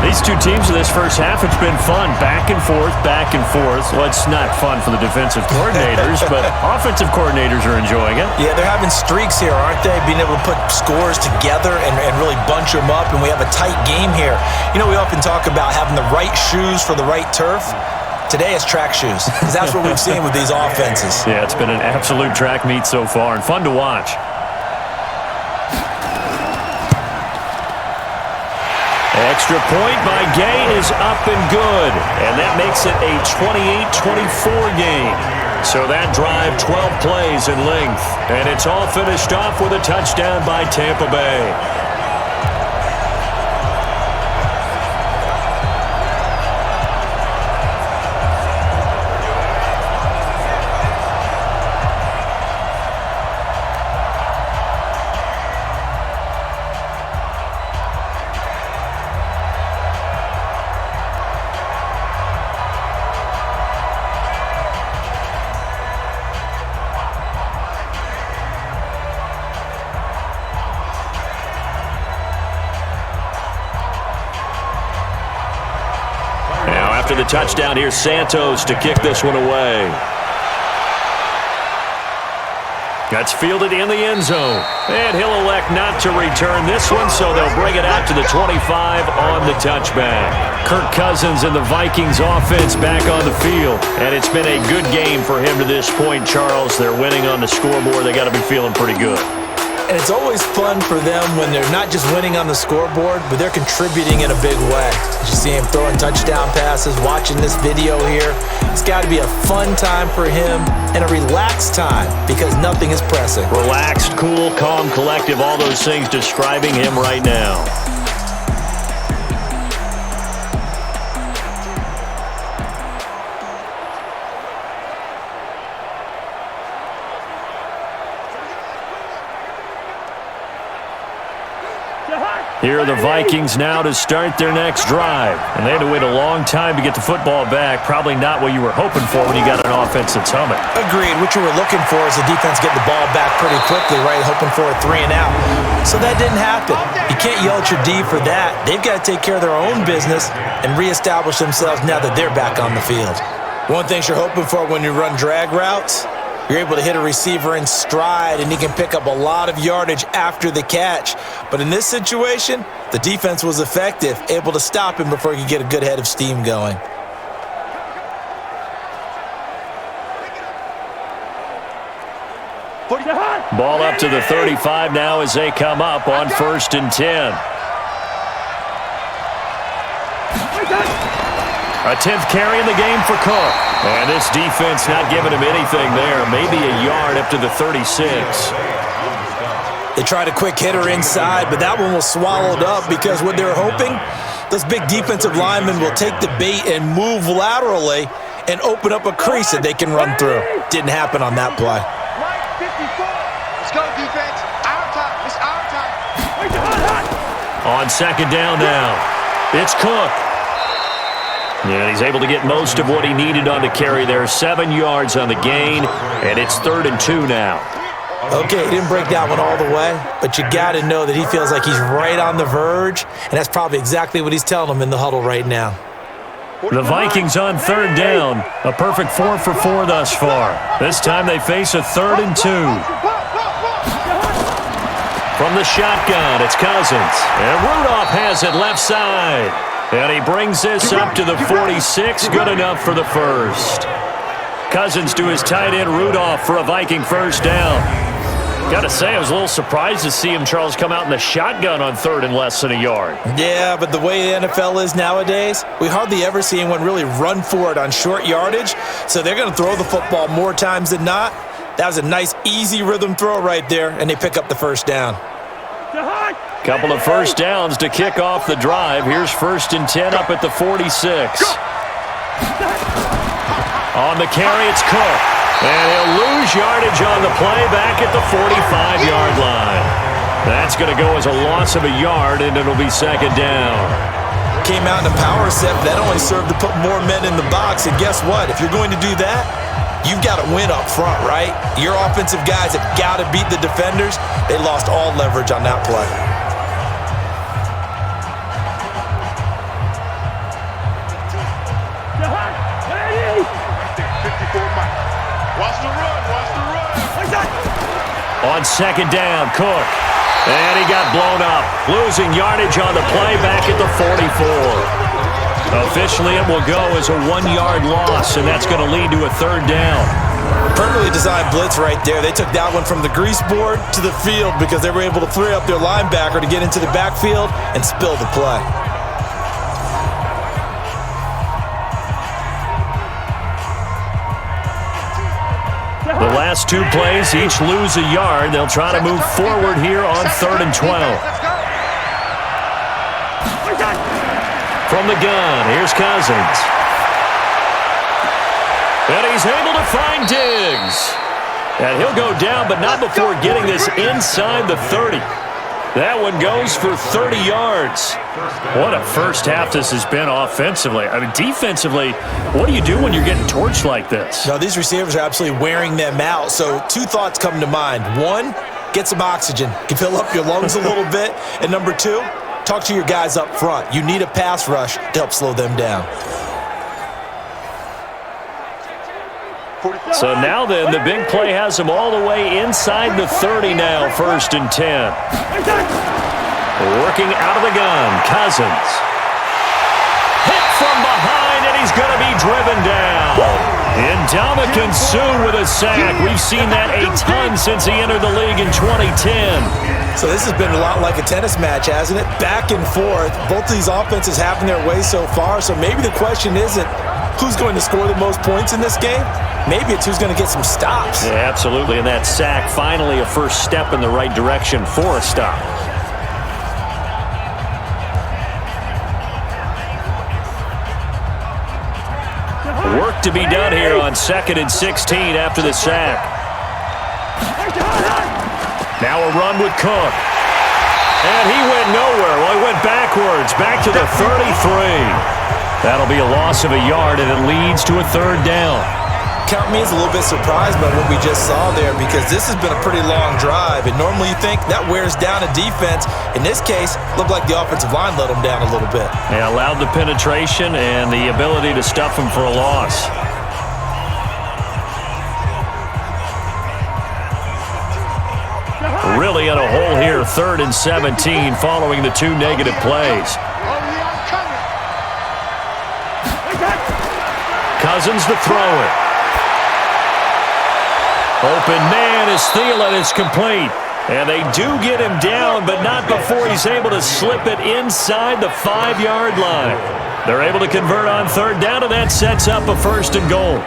These two teams in this 1st half, it's been fun. Back and forth, back and forth. Well, it's not fun for the defensive coordinators, but offensive coordinators are enjoying it. Yeah, they're having streaks here, aren't they? Being able to put scores together and really bunch them up, and we have a tight game here. You know, we often talk about having the right shoes for the right turf. Today it's track shoes, because that's what we've seen with these offenses. Yeah, it's been an absolute track meet so far, and fun to watch. Extra point by Gay is up and good, and that makes it a 28-24 game. So that drive, 12 plays in length, and it's all finished off with a touchdown by Tampa Bay. after the touchdown. Here's Santos to kick this one away. That's fielded in the end zone. And he'll elect not to return this one, so they'll bring it out to the 25 on the touchback. Kirk Cousins and the Vikings offense back on the field. And it's been a good game for him to this point, Charles. They're winning on the scoreboard. They got to be feeling pretty good. And it's always fun for them when they're not just winning on the scoreboard, but they're contributing in a big way. You see him throwing touchdown passes, watching this video here. It's got to be a fun time for him and a relaxed time because nothing is pressing. Relaxed, cool, calm, collective, all those things describing him right now. Here are the Vikings now to start their next drive. And they had to wait a long time to get the football back. Probably not what you were hoping for when you got an offense that's humming. Agreed. What you were looking for is the defense getting the ball back pretty quickly, right? Hoping for a 3 and out. So that didn't happen. You can't yell at your D for that. They've got to take care of their own business and reestablish themselves now that they're back on the field. One thing you're hoping for when you run drag routes, you're able to hit a receiver in stride, and he can pick up a lot of yardage after the catch. But in this situation, the defense was effective, able to stop him before he could get a good head of steam going. Ball up to the 35 now as they come up on 1st and 10. A 10th carry in the game for Cook. And this defense not giving him anything there. Maybe a yard up to the 36. They tried a quick hitter inside, but that one was swallowed up because what they're hoping, those big defensive linemen will take the bait and move laterally and open up a crease that they can run through. Didn't happen on that play. Let's go, defense. Our time. It's our time. On 2nd down now, it's Cook. And he's able to get most of what he needed on the carry there. 7 yards on the gain, and it's 3rd and 2 now. Okay, he didn't break that one all the way, but you got to know that he feels like he's right on the verge, and that's probably exactly what he's telling them in the huddle right now. The Vikings on 3rd down. A perfect 4 for 4 thus far. This time they face a 3rd and 2. From the shotgun, it's Cousins. And Rudolph has it left side. And he brings this up to the 46. Good enough for the first. Cousins to his tight end, Rudolph, for a Viking first down. Got to say, I was a little surprised to see him, Charles, come out in the shotgun on 3rd and less than a yard. Yeah, but the way the NFL is nowadays, we hardly ever see anyone really run for it on short yardage. So they're going to throw the football more times than not. That was a nice, easy rhythm throw right there, and they pick up the first down. Couple of first downs to kick off the drive. Here's 1st and 10 up at the 46. On the carry, it's Cook. And he'll lose yardage on the play back at the 45-yard line. That's going to go as a loss of a yard, and it'll be 2nd down. Came out in a power set, but that only served to put more men in the box. And guess what? If you're going to do that, you've got to win up front, right? Your offensive guys have got to beat the defenders. They lost all leverage on that play. On 2nd down, Cook. And he got blown up. Losing yardage on the play back at the 44. Officially, it will go as a 1-yard loss, and that's going to lead to a 3rd down. Perfectly designed blitz right there. They took that one from the grease board to the field because they were able to free up their linebacker to get into the backfield and spill the play. The last 2 plays, each lose a yard. They'll try to move forward here on 3rd and 12. From the gun, here's Cousins. And he's able to find Diggs. And he'll go down, but not before getting this inside the 30. That one goes for 30 yards. What a first half this has been offensively. I mean, defensively, what do you do when you're getting torched like this? No, these receivers are absolutely wearing them out. So 2 thoughts come to mind. 1, get some oxygen. You can fill up your lungs a little bit. And number 2, talk to your guys up front. You need a pass rush to help slow them down. So now then, the big play has him all the way inside the 30 now, 1st and 10. Working out of the gun, Cousins. Hit from behind, and he's going to be driven down. Ndamukong Suh with a sack. We've seen that a ton since he entered the league in 2010. So this has been a lot like a tennis match, hasn't it? Back and forth. Both of these offenses having their way so far. So maybe the question isn't who's going to score the most points in this game. Maybe it's who's going to get some stops. Yeah, absolutely. And that sack, finally a first step in the right direction for a stop. Work to be done here on 2nd and 16 after the sack. Now a run with Cook. And he went nowhere. Well, he went backwards, back to the 33. That'll be a loss of a yard, and it leads to a 3rd down. Count me as a little bit surprised by what we just saw there, because this has been a pretty long drive, and normally you think that wears down a defense. In this case, looked like the offensive line let them down a little bit. They allowed the penetration and the ability to stuff them for a loss. Really in a hole here, 3rd and 17 following the 2 negative plays. Cousins to throw it. Open man is Thielen. It's complete. And they do get him down, but not before he's able to slip it inside the 5-yard line. They're able to convert on 3rd down, and that sets up a 1st and goal.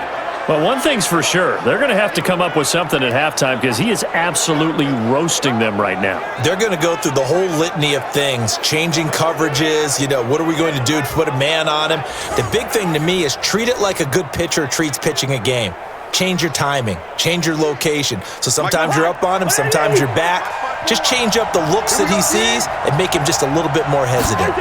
Well, one thing's for sure. They're going to have to come up with something at halftime because he is absolutely roasting them right now. They're going to go through the whole litany of things, changing coverages, what are we going to do to put a man on him? The big thing to me is treat it like a good pitcher treats pitching a game. Change your timing, change your location. So sometimes you're up on him, sometimes you're back. Just change up the looks that he sees and make him just a little bit more hesitant.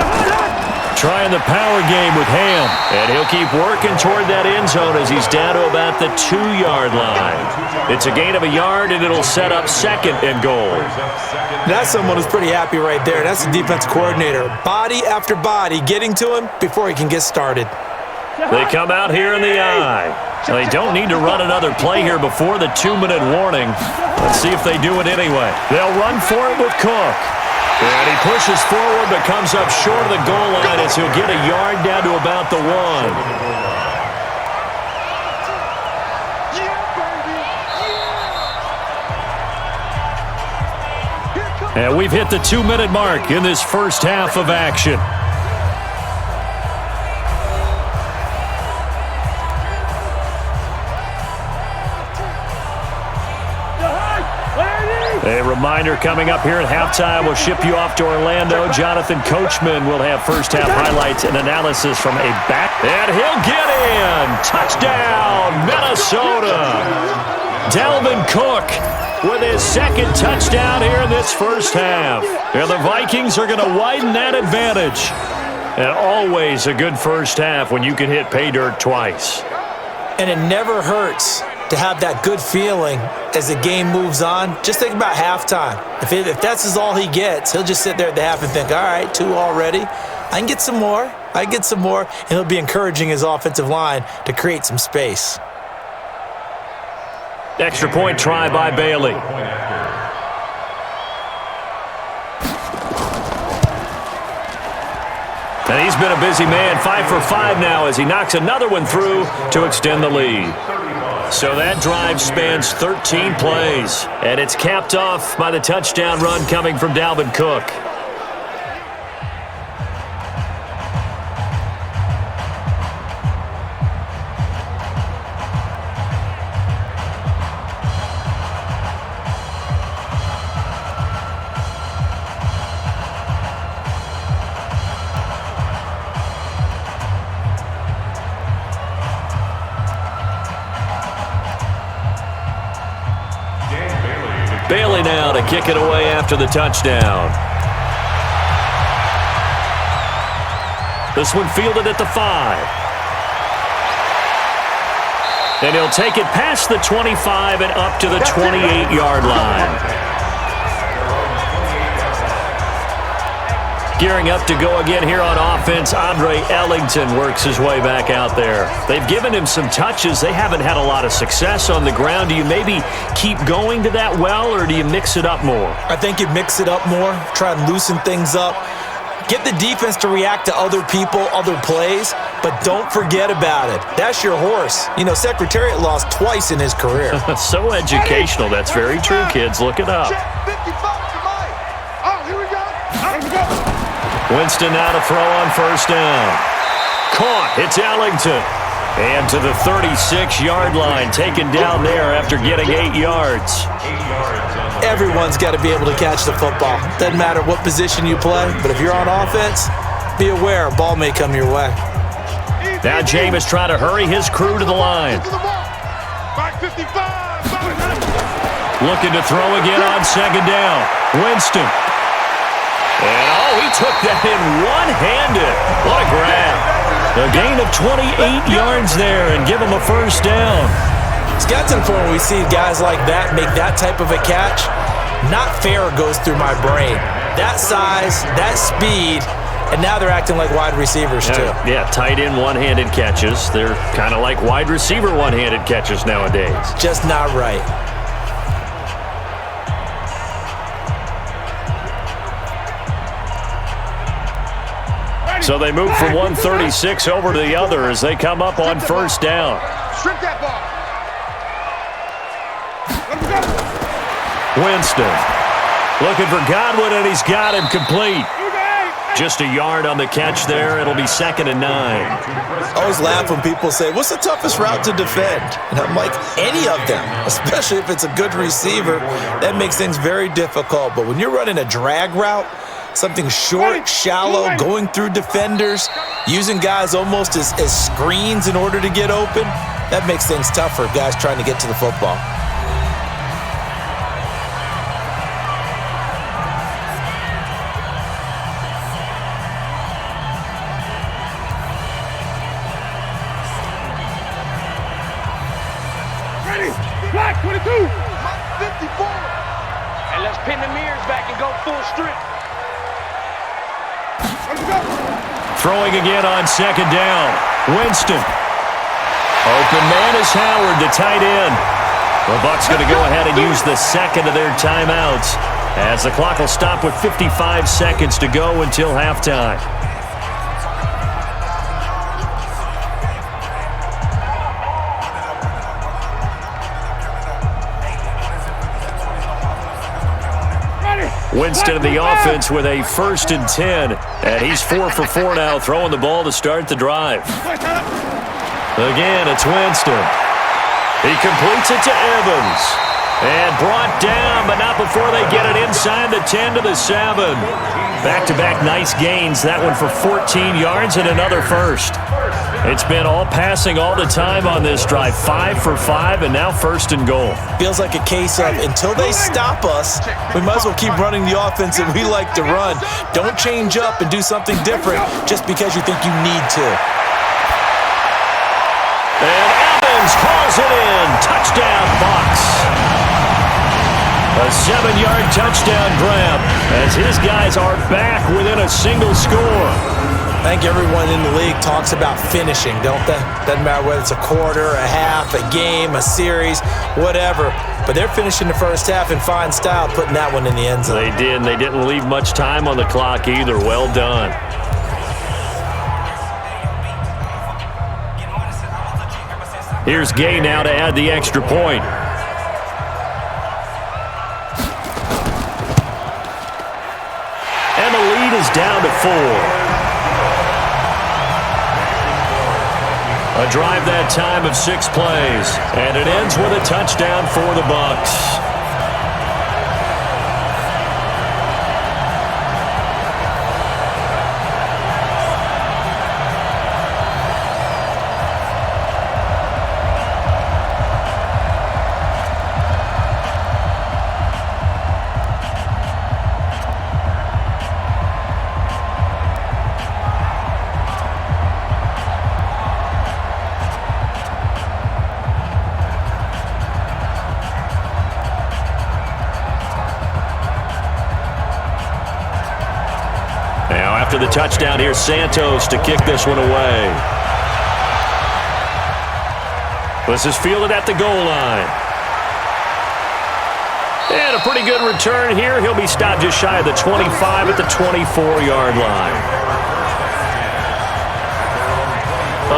Trying the power game with Ham, and he'll keep working toward that end zone as he's down to about the 2-yard line. It's a gain of a yard, and it'll set up 2nd and goal. That's someone who's pretty happy right there. That's the defense coordinator. Body after body getting to him before he can get started. They come out here in the eye. They don't need to run another play here before the 2-minute warning. Let's see if they do it anyway. They'll run for it with Cook. And he pushes forward but comes up short of the goal line as he'll get a yard down to about the 1. And we've hit the 2-minute mark in this first half of action. A reminder coming up here at halftime. We'll ship you off to Orlando. Jonathan Coachman will have first-half highlights and analysis from a back. And he'll get in. Touchdown, Minnesota. Dalvin Cook with his 2nd touchdown here in this first half. And the Vikings are going to widen that advantage. And always a good first half when you can hit pay dirt twice. And it never hurts to have that good feeling as the game moves on. Just think about halftime. If that's all he gets, he'll just sit there at the half and think, all right, 2 already. I can get some more. And he'll be encouraging his offensive line to create some space. Extra point try by Bailey. And he's been a busy man, 5 for 5 now as he knocks another one through to extend the lead. So that drive spans 13 plays, and it's capped off by the touchdown run coming from Dalvin Cook. Bailey now to kick it away after the touchdown. This one fielded at the 5. And he'll take it past the 25 and up to the 28-yard line. Gearing up to go again here on offense, Andre Ellington works his way back out there. They've given him some touches. They haven't had a lot of success on the ground. Do you maybe keep going to that well, or do you mix it up more? I think you mix it up more, try and loosen things up. Get the defense to react to other people, other plays, but don't forget about it. That's your horse. You know, Secretariat lost twice in his career. So educational. That's very true, kids. Look it up. Winston now to throw on first down. Caught. It's Ellington. And to the 36-yard line, taken down there after getting 8 yards. Everyone's got to be able to catch the football. Doesn't matter what position you play, but if you're on offense, be aware a ball may come your way. Now Jameis trying to hurry his crew to the line. Looking to throw again on second down. Winston. And, he took that in one-handed. What a grab. A gain of 28 yards there and give him a first down. It's got to the point where we see guys like that make that type of a catch. Not fair goes through my brain. That size, that speed, and now they're acting like wide receivers too. Yeah, tight end one-handed catches. They're kind of like wide receiver one-handed catches nowadays. Just not right. So they move from 136 over to the other as they come up on first down. Strip that ball. Winston looking for Godwin, and he's got him complete. Just a yard on the catch there. It'll be 2nd and 9. I always laugh when people say, what's the toughest route to defend? And I'm like, any of them, especially if it's a good receiver. That makes things very difficult. But when you're running a drag route, something short, shallow, going through defenders, using guys almost as screens in order to get open, that makes things tough for guys trying to get to the football. Ready, black 22, 54. And let's pin the mirrors back and go full strip. Throwing again on second down. Winston. Open man is Howard, the tight end. The Bucs going to go ahead and use the second of their timeouts as the clock will stop with 55 seconds to go until halftime. Winston of the offense with a 1st and 10. And he's 4 for 4 now, throwing the ball to start the drive. Again, it's Winston. He completes it to Evans. And brought down, but not before they get it inside the 10 to the 7. Back-to-back nice gains. That one for 14 yards and another first. It's been all passing all the time on this drive. 5 for 5, and now 1st and goal. Feels like a case of until they stop us, we might as well keep running the offense that we like to run. Don't change up and do something different just because you think you need to. And Evans calls it in. Touchdown, Bucs. A 7-yard touchdown grab as his guys are back within a single score. I think everyone in the league talks about finishing, don't they? Doesn't matter whether it's a quarter, a half, a game, a series, whatever. But they're finishing the first half in fine style, putting that one in the end zone. They did, and they didn't leave much time on the clock either. Well done. Here's Gay now to add the extra point. And the lead is down to 4. A drive that time of 6 plays, and it ends with a touchdown for the Bucs. touchdown. Here's Santos to kick this one away. This is fielded at the goal line. And a pretty good return here. He'll be stopped just shy of the 25 at the 24-yard line.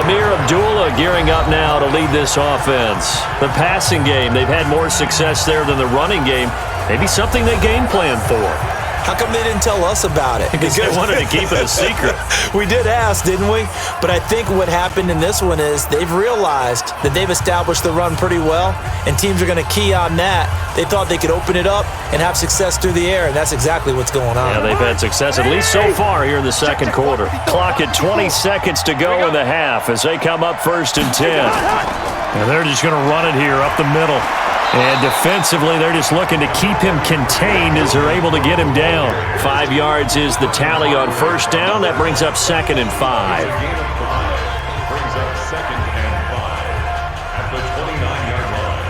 Amir Abdullah gearing up now to lead this offense. The passing game, they've had more success there than the running game. Maybe something they game plan for. How come they didn't tell us about it? Because they wanted to keep it a secret. We did ask, didn't we? But I think what happened in this one is they've realized that they've established the run pretty well, and teams are going to key on that. They thought they could open it up and have success through the air, and that's exactly what's going on. Yeah, they've had success, at least so far here in the second quarter. Clock at 20 seconds to go in the half as they come up 1st and 10. And they're just going to run it here up the middle. And defensively, they're just looking to keep him contained as they're able to get him down. 5 yards is the tally on first down. That brings up 2nd and 5. Brings up 2nd and 5 at the 29-yard line.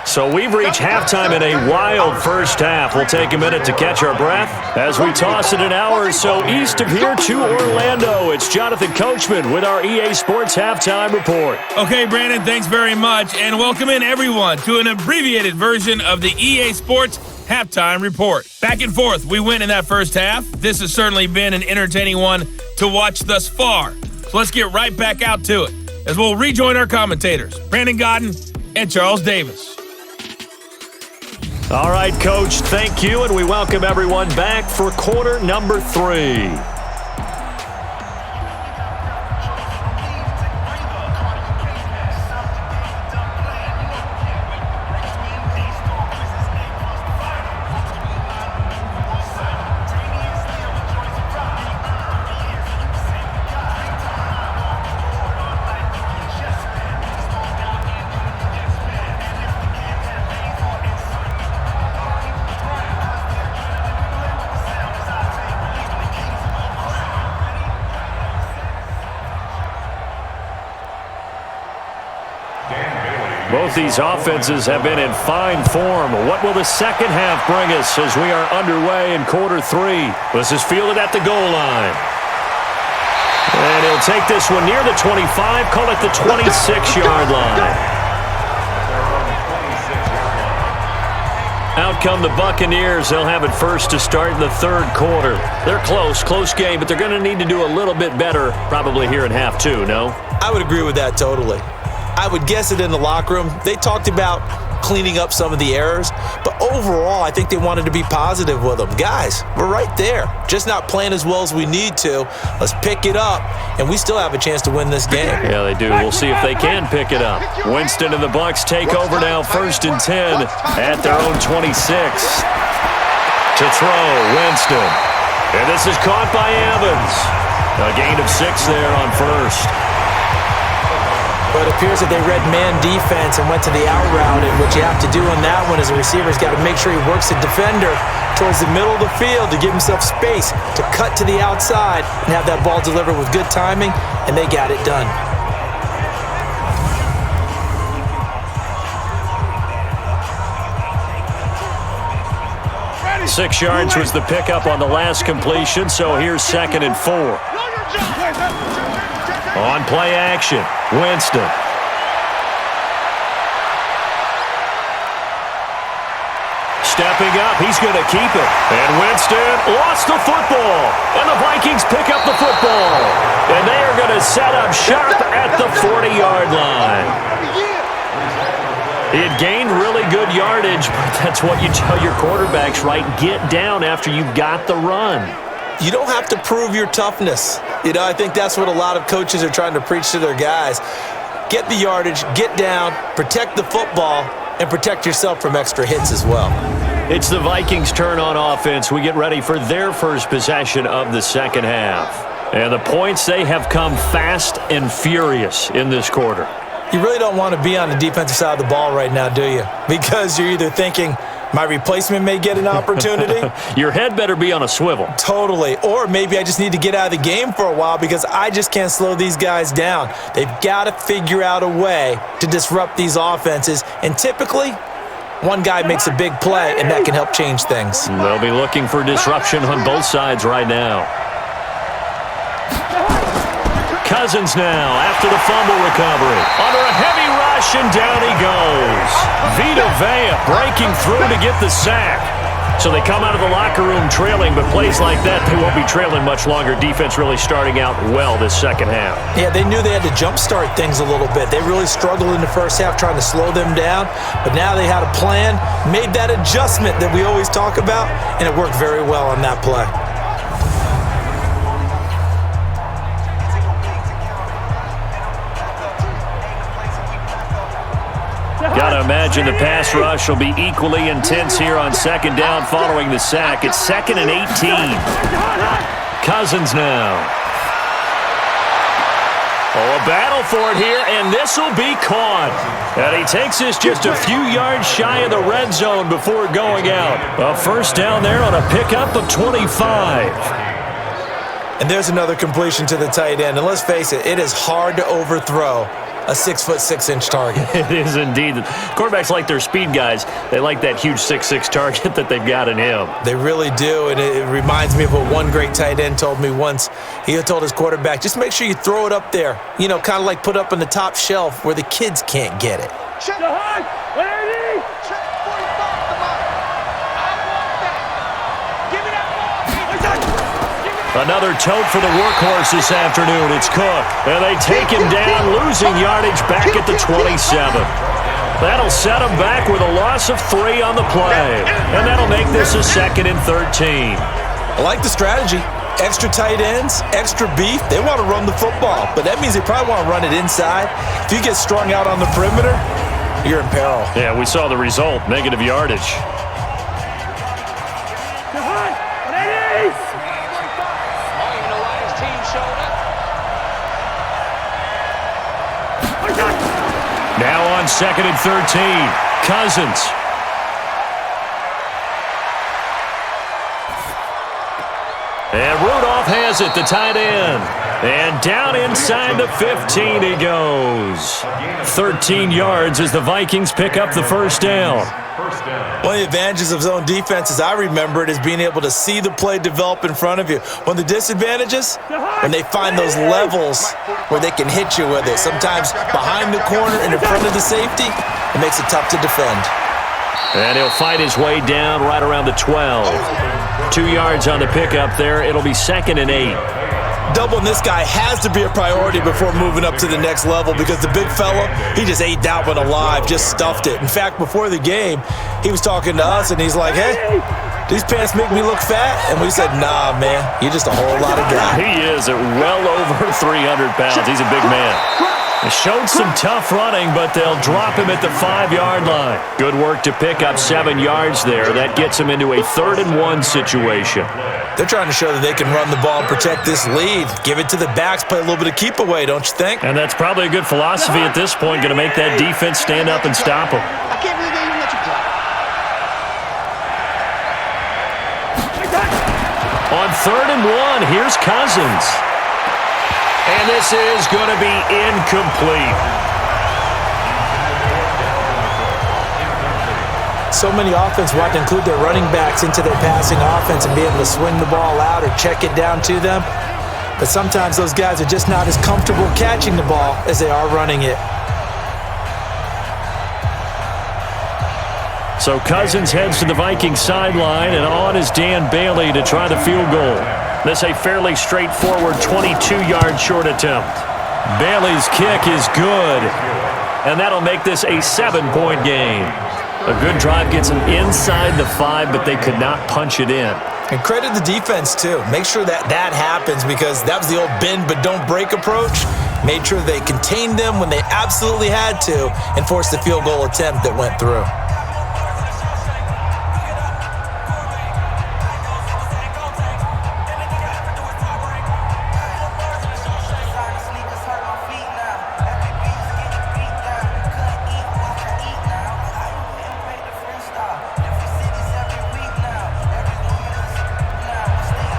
So we've reached halftime in a wild first half. We'll take a minute to catch our breath as we toss it an hour or so east of here to Orlando. It's Jonathan Coachman with our EA Sports Halftime Report. Okay, Brandon, thanks very much, and welcome in everyone to an abbreviated version of the EA Sports Halftime Report. Back and forth, we win in that first half. This has certainly been an entertaining one to watch thus far. So let's get right back out to it as we'll rejoin our commentators, Brandon Godden and Charles Davis. All right, Coach, thank you, and we welcome everyone back for quarter number 3. Both these offenses have been in fine form. What will the second half bring us as we are underway in quarter 3? This is fielded at the goal line. And he'll take this one near the 25, call it the 26-yard line. Out come the Buccaneers. They'll have it first to start in the third quarter. They're close game, but they're going to need to do a little bit better probably here in half 2, no? I would agree with that totally. I would guess it in the locker room. They talked about cleaning up some of the errors, but overall, I think they wanted to be positive with them. Guys, we're right there. Just not playing as well as we need to. Let's pick it up, and we still have a chance to win this game. Yeah, they do. We'll see if they can pick it up. Winston and the Bucs take over now, 1st and 10 at their own 26. To throw, Winston. And this is caught by Evans. A gain of 6 there on first. But it appears that they read man defense and went to the out route, and what you have to do on that one is a receiver's got to make sure he works the defender towards the middle of the field to give himself space to cut to the outside and have that ball delivered with good timing, and they got it done. Ready. 6 yards was the pickup on the last completion, so here's 2nd and 4. On play action, Winston. Stepping up, he's going to keep it. And Winston lost the football. And the Vikings pick up the football. And they are going to set up shop at the 40-yard line. He had gained really good yardage, but that's what you tell your quarterbacks, right? Get down after you've got the run. You don't have to prove your toughness. You know, I think that's what a lot of coaches are trying to preach to their guys. Get the yardage, get down, protect the football, and protect yourself from extra hits as well. It's the Vikings' turn on offense. We get ready for their first possession of the second half. And the points, they have come fast and furious in this quarter. You really don't want to be on the defensive side of the ball right now, do you? Because you're either thinking, my replacement may get an opportunity. Your head better be on a swivel. Totally. Or maybe I just need to get out of the game for a while because I just can't slow these guys down. They've got to figure out a way to disrupt these offenses. And typically, one guy makes a big play, and that can help change things. They'll be looking for disruption on both sides right now. Cousins now after the fumble recovery. Under a heavy rush, and down he goes. Vita Vea breaking through to get the sack. So they come out of the locker room trailing, but plays like that, they won't be trailing much longer. Defense really starting out well this second half. Yeah, they knew they had to jumpstart things a little bit. They really struggled in the first half trying to slow them down, but now they had a plan, made that adjustment that we always talk about, and it worked very well on that play. Got to imagine the pass rush will be equally intense here on second down following the sack. It's 2nd and 18. Cousins now. Oh, a battle for it here, and this will be caught. And he takes this just a few yards shy of the red zone before going out. A first down there on a pickup of 25. And there's another completion to the tight end. And let's face it, it is hard to overthrow a 6'6" target. It is indeed. Quarterbacks like their speed guys. They like that huge 6'6" target that they've got in him. They really do, and it reminds me of what one great tight end told me once. He told his quarterback, just make sure you throw it up there. You know, kind of like put up on the top shelf where the kids can't get it. Check. Ready? Check 45 to mine. I want that. Give me that ball. Another tote for the workhorse this afternoon. It's Cook. And they take him down, losing yardage back at the 27. That'll set him back with a loss of 3 on the play. And that'll make this a 2nd and 13. I like the strategy. Extra tight ends, extra beef. They want to run the football, but that means they probably want to run it inside. If you get strung out on the perimeter, you're in peril. Yeah, we saw the result, negative yardage. Now on 2nd and 13, Cousins. And Rudolph has it, the tight end. And down inside the 15 he goes. 13 yards as the Vikings pick up the first down. One of the advantages of zone defense, as I remember it, is being able to see the play develop in front of you. One of the disadvantages, when they find those levels where they can hit you with it. Sometimes behind the corner and in front of the safety, it makes it tough to defend. And he'll fight his way down right around the 12. 2 yards on the pickup there. It'll be 2nd and 8. Doubling this guy has to be a priority before moving up to the next level because the big fella, he just ate that one alive, just stuffed it. In fact, before the game, he was talking to us, and he's like, hey, these pants make me look fat? And we said, nah, man, you're just a whole lot of guy. He is at well over 300 pounds. He's a big man. He showed some tough running, but they'll drop him at the 5-yard line. Good work to pick up 7 yards there. That gets him into a 3rd and 1 situation. They're trying to show that they can run the ball and protect this lead. Give it to the backs, play a little bit of keep away, don't you think? And that's probably a good philosophy at this point, going to make that defense stand up and stop them. I can't believe they even let you play. On 3rd and 1, here's Cousins. And this is going to be incomplete. So many offenses want to include their running backs into their passing offense and be able to swing the ball out or check it down to them. But sometimes those guys are just not as comfortable catching the ball as they are running it. So Cousins heads to the Vikings sideline, and on is Dan Bailey to try the field goal. This a fairly straightforward 22-yard short attempt. Bailey's kick is good, and that'll make this a 7-point game. A good drive gets them inside the 5, but they could not punch it in. And credit the defense, too. Make sure that that happens because that was the old bend but don't break approach. Made sure they contained them when they absolutely had to and forced the field goal attempt that went through.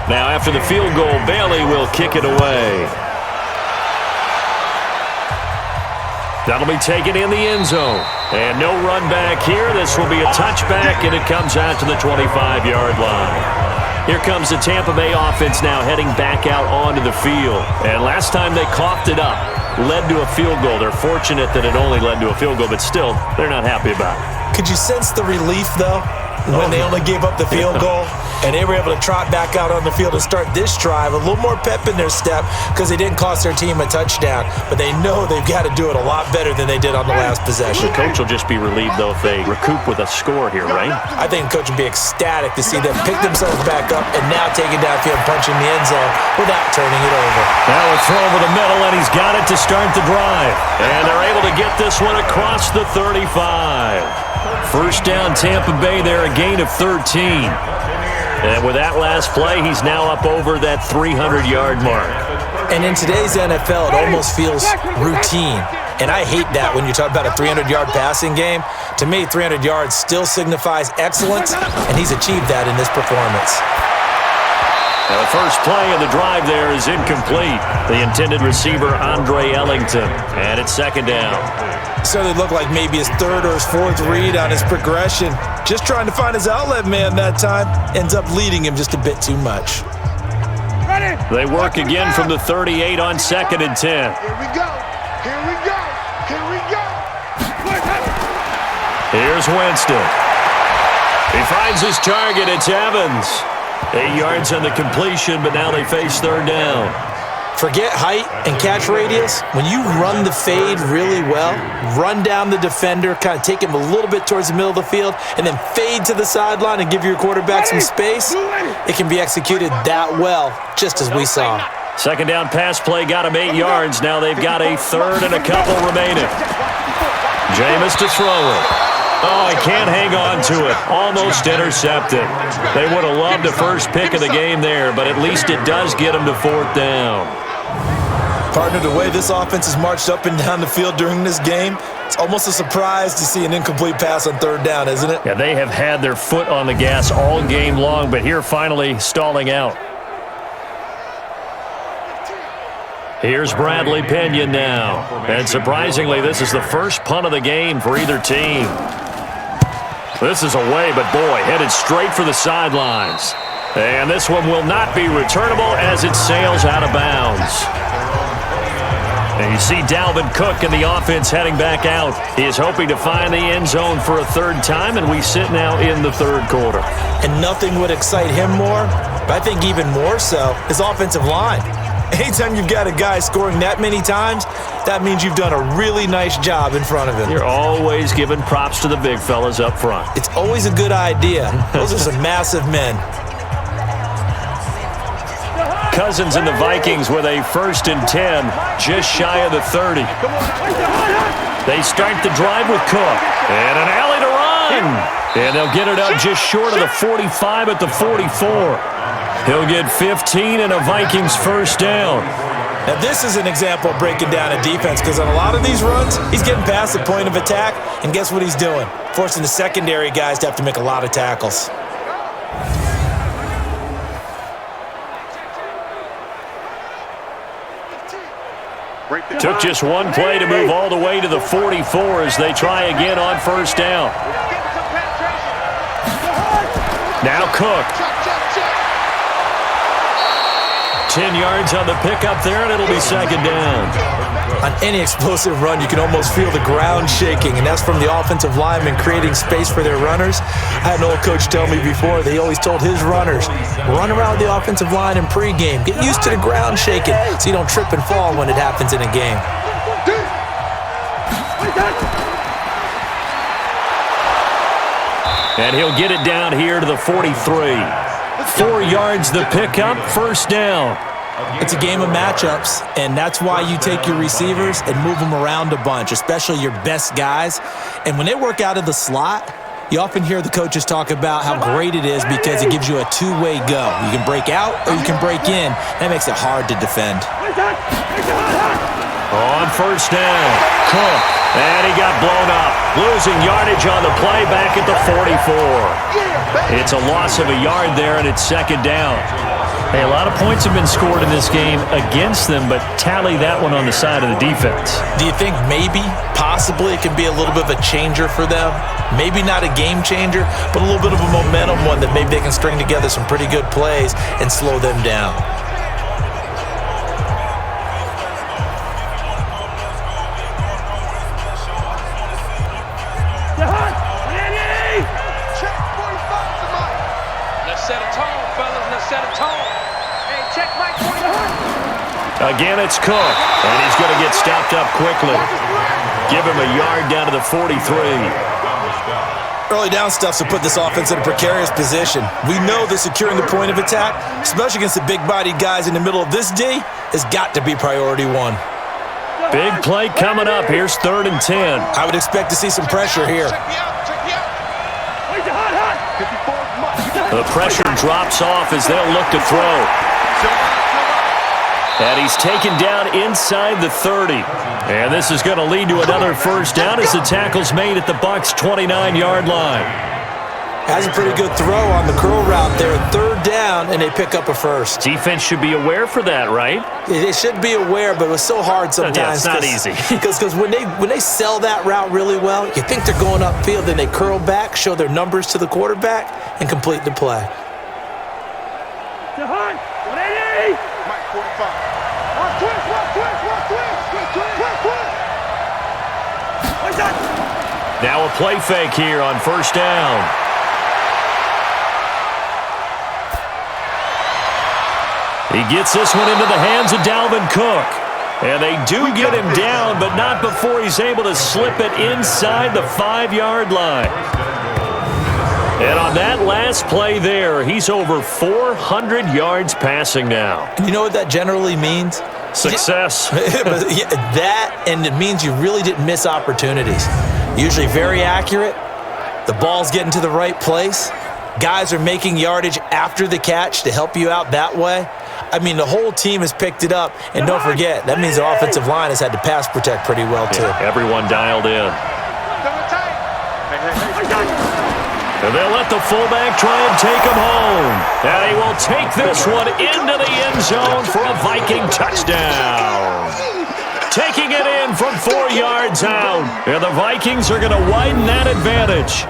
Now, after the field goal, Bailey will kick it away. That'll be taken in the end zone. And no run back here. This will be a touchback, and it comes out to the 25-yard line. Here comes the Tampa Bay offense now heading back out onto the field. And last time they coughed it up, led to a field goal. They're fortunate that it only led to a field goal, but still, they're not happy about it. Could you sense the relief, though, when they only gave up the field goal? And they were able to trot back out on the field and start this drive. A little more pep in their step because they didn't cost their team a touchdown. But they know they've got to do it a lot better than they did on the last possession. The coach will just be relieved, though, if they recoup with a score here, right? I think the coach will be ecstatic to see them pick themselves back up and now take it downfield, punching the end zone without turning it over. Now a throw over the middle, and he's got it to start the drive. And they're able to get this one across the 35. First down, Tampa Bay there, a gain of 13. And with that last play, he's now up over that 300-yard mark. And in today's NFL, it almost feels routine. And I hate that when you talk about a 300-yard passing game. To me, 300 yards still signifies excellence, and he's achieved that in this performance. Now the first play of the drive there is incomplete. The intended receiver, Andre Ellington. And it's second down. Certainly looked like maybe his third or his fourth read on his progression. Just trying to find his outlet man that time. Ends up leading him just a bit too much. They work again from the 38 on 2nd and 10. Here we go. Here we go. Here we go. Here's Winston. He finds his target. It's Evans. 8 yards on the completion, but now they face third down. Forget height and catch radius. When you run the fade really well, run down the defender, kind of take him a little bit towards the middle of the field, and then fade to the sideline and give your quarterback some space, it can be executed that well, just as we saw. Second down pass play got him 8 yards. Now they've got a third and a couple remaining. Jameis to throw it. Oh, he can't hang on to it. Almost intercepted. They would have loved a first pick of the game there, but at least it does get him to fourth down. Partner, the way this offense has marched up and down the field during this game, it's almost a surprise to see an incomplete pass on third down, isn't it? Yeah, they have had their foot on the gas all game long, but here finally stalling out. Here's Bradley Pinion now. And surprisingly, this is the first punt of the game for either team. This is away, but boy, headed straight for the sidelines. And this one will not be returnable as it sails out of bounds. And you see Dalvin Cook and the offense heading back out. He is hoping to find the end zone for a third time, and we sit now in the third quarter. And nothing would excite him more, but I think even more so, his offensive line. Anytime you've got a guy scoring that many times, that means you've done a really nice job in front of him. You're always giving props to the big fellas up front. It's always a good idea. Those are some massive men. Cousins and the Vikings with a 1st and 10, just shy of the 30. They start the drive with Cook. And an alley to run. And they'll get it up just short of the 45 at the 44. He'll get 15 and a Vikings first down. Now this is an example of breaking down a defense, because on a lot of these runs, he's getting past the point of attack, and guess what he's doing? Forcing the secondary guys to have to make a lot of tackles. Took just one play to move all the way to the 44 as they try again on first down. Now Cook. 10 yards on the pickup there, and it'll be second down. On any explosive run, you can almost feel the ground shaking, and that's from the offensive linemen creating space for their runners. I had an old coach tell me before, they always told his runners, run around the offensive line in pregame. Get used to the ground shaking so you don't trip and fall when it happens in a game. And he'll get it down here to the 43. 4 yards the pickup, first down. It's a game of matchups, and that's why you take your receivers and move them around a bunch, especially your best guys. And when they work out of the slot, you often hear the coaches talk about how great it is because it gives you a two-way go. You can break out or you can break in. That makes it hard to defend. On first down, Cook, and he got blown up. Losing yardage on the play back at the 44. It's a loss of a yard there, and it's second down. Hey, a lot of points have been scored in this game against them, but tally that one on the side of the defense. Do you think maybe, possibly, it can be a little bit of a changer for them? Maybe not a game changer, but a little bit of a momentum one that maybe they can string together some pretty good plays and slow them down. Again, it's Cook, and he's going to get stopped up quickly. Give him a yard down to the 43. Early down stuff to put this offense in a precarious position. We know that securing the point of attack, especially against the big-bodied guys in the middle of this D, has got to be priority one. Big play coming up. Here's 3rd and 10. I would expect to see some pressure here. The pressure drops off as they'll look to throw. And he's taken down inside the 30. And this is going to lead to another first down as the tackle's made at the Bucs' 29-yard line. Has a pretty good throw on the curl route there. 3rd down, and they pick up a first. Defense should be aware for that, right? They should be aware, but it was so hard sometimes. Yeah, it's not easy. Because when they sell that route really well, you think they're going upfield, then they curl back, show their numbers to the quarterback, and complete the play. Jahan, 180! Mike, 45. Now a play fake here on 1st down. He gets this one into the hands of Dalvin Cook. And they do get him down, but not before he's able to slip it inside the 5-yard line. And on that last play there, he's over 400 yards passing now. And you know what that generally means? Success. That, and it means you really didn't miss opportunities. Usually very accurate. The ball's getting to the right place. Guys are making yardage after the catch to help you out that way. I mean, the whole team has picked it up. And don't forget, that means the offensive line has had to pass protect pretty well, too. Yeah, everyone dialed in. And they'll let the fullback try and take him home. And he will take this one into the end zone for a Viking touchdown. Taking it in from 4 yards out. And the Vikings are going to widen that advantage.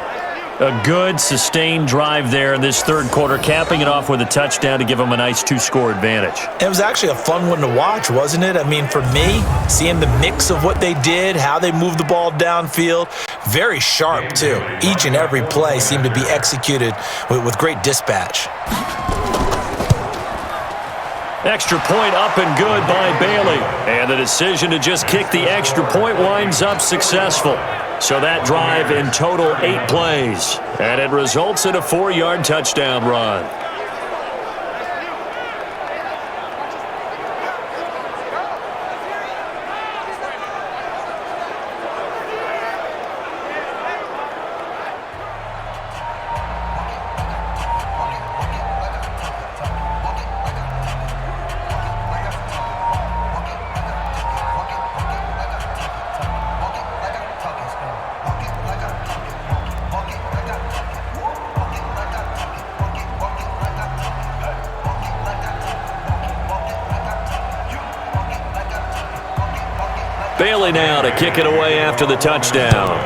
A good, sustained drive there in this 3rd quarter, capping it off with a touchdown to give them a nice 2-score advantage. It was actually a fun one to watch, wasn't it? I mean, for me, seeing the mix of what they did, how they moved the ball downfield, very sharp, too. Each and every play seemed to be executed with great dispatch. Extra point up and good by Bailey. And the decision to just kick the extra point winds up successful. So that drive in total 8 plays. And it results in a 4-yard touchdown run. Bailey now to kick it away after the touchdown.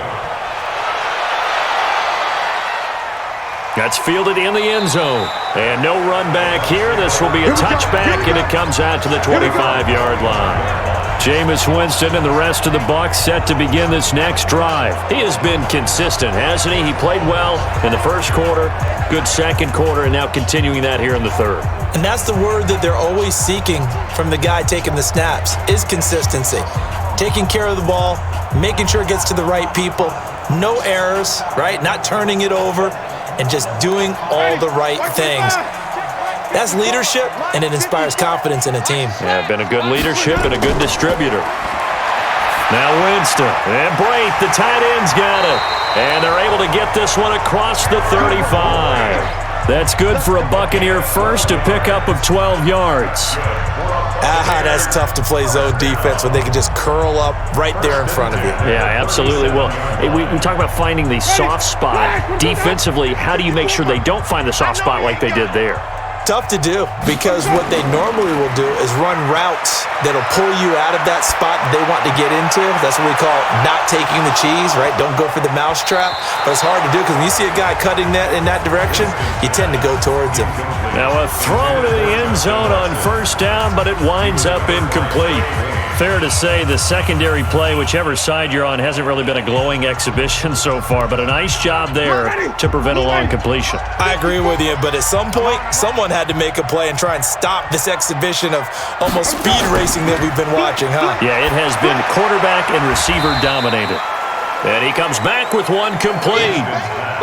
That's fielded in the end zone. And no run back here. This will be a touchback, and it comes out to the 25-yard line. Jameis Winston and the rest of the Bucs set to begin this next drive. He has been consistent, hasn't he? He played well in the 1st quarter, good 2nd quarter, and now continuing that here in the 3rd. And that's the word that they're always seeking from the guy taking the snaps, is consistency. Taking care of the ball, making sure it gets to the right people, no errors, right? Not turning it over, and just doing all the right things. That's leadership, and it inspires confidence in a team. Yeah, been a good leadership and a good distributor. Now Winston, and Brait, the tight end's got it. And they're able to get this one across the 35. That's good for a Buccaneer first, a pickup of 12 yards. That's tough to play zone defense when they can just curl up right there in front of you. Yeah, absolutely. Well, we talk about finding the soft spot. Defensively, how do you make sure they don't find the soft spot like they did there? tough to do because what they normally will do is run routes that'll pull you out of that spot that they want to get into. That's what we call not taking the cheese, right? Don't go for the mousetrap. But it's hard to do because when you see a guy cutting that in that direction, you tend to go towards him. Now a throw to the end zone on first down, but it winds up incomplete. Fair to say the secondary play, whichever side you're on, hasn't really been a glowing exhibition so far, but a nice job there to prevent a long completion. I agree with you, but at some point, someone had to make a play and try and stop this exhibition of almost speed racing that we've been watching, huh? Yeah, it has been quarterback and receiver dominated. And he comes back with one complete.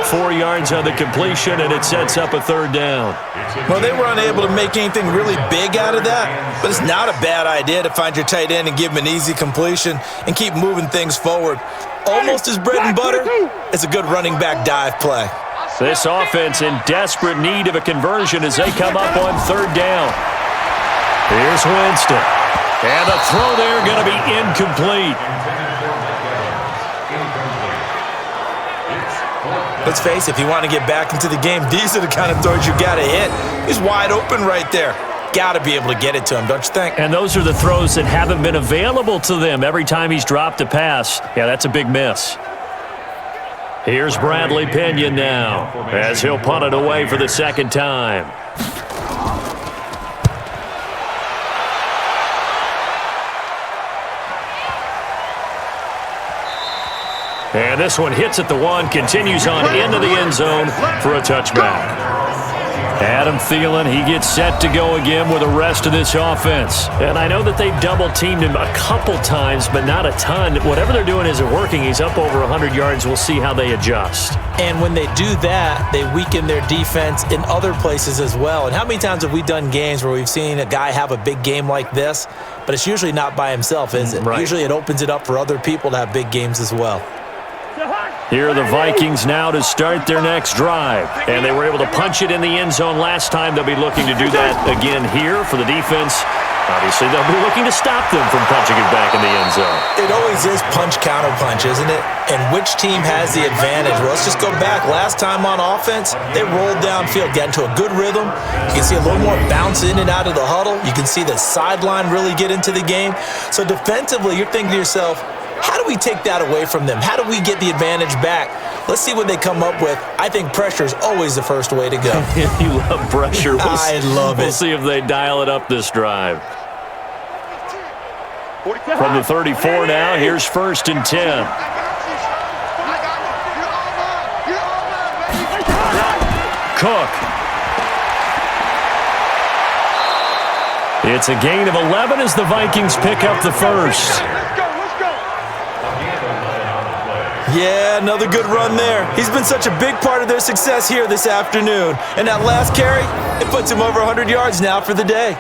4 yards on the completion, and it sets up a third down. Well, they were unable to make anything really big out of that, but it's not a bad idea to find your tight end and give him an easy completion and keep moving things forward. Almost his bread and butter, it's a good running back dive play. This offense in desperate need of a conversion as they come up on third down. Here's Winston. And the throw there going to be incomplete. Let's face it, if you want to get back into the game, these are the kind of throws you got to hit. He's wide open right there. Got to be able to get it to him, don't you think? And those are the throws that haven't been available to them every time he's dropped a pass. Yeah, that's a big miss. Here's Bradley Pinion now as he'll punt it away for the second time. And this one hits at the one, continues on into the end zone for a touchback. Adam Thielen, he gets set to go again with the rest of this offense. And I know that they've double-teamed him a couple times, but not a ton. Whatever they're doing isn't working. He's up over 100 yards. We'll see how they adjust. And when they do that, they weaken their defense in other places as well. And how many times have we done games where we've seen a guy have a big game like this, but it's usually not by himself, is it? Right. Usually it opens it up for other people to have big games as well. Here are the Vikings now to start their next drive. And they were able to punch it in the end zone last time. They'll be looking to do that again here for the defense. Obviously, they'll be looking to stop them from punching it back in the end zone. It always is punch-counter-punch, isn't it? And which team has the advantage? Well, let's just go back. Last time on offense, they rolled downfield, got into a good rhythm. You can see a little more bounce in and out of the huddle. You can see the sideline really get into the game. So defensively, you're thinking to yourself, how do we take that away from them? How do we get the advantage back? Let's see what they come up with. I think pressure is always the first way to go. You love pressure. I love it. We'll see if they dial it up this drive. From the 34 now, here's 1st and 10. Cook. It's a gain of 11 as the Vikings pick up the first. Yeah, another good run there. He's been such a big part of their success here this afternoon. And that last carry, it puts him over 100 yards now for the day.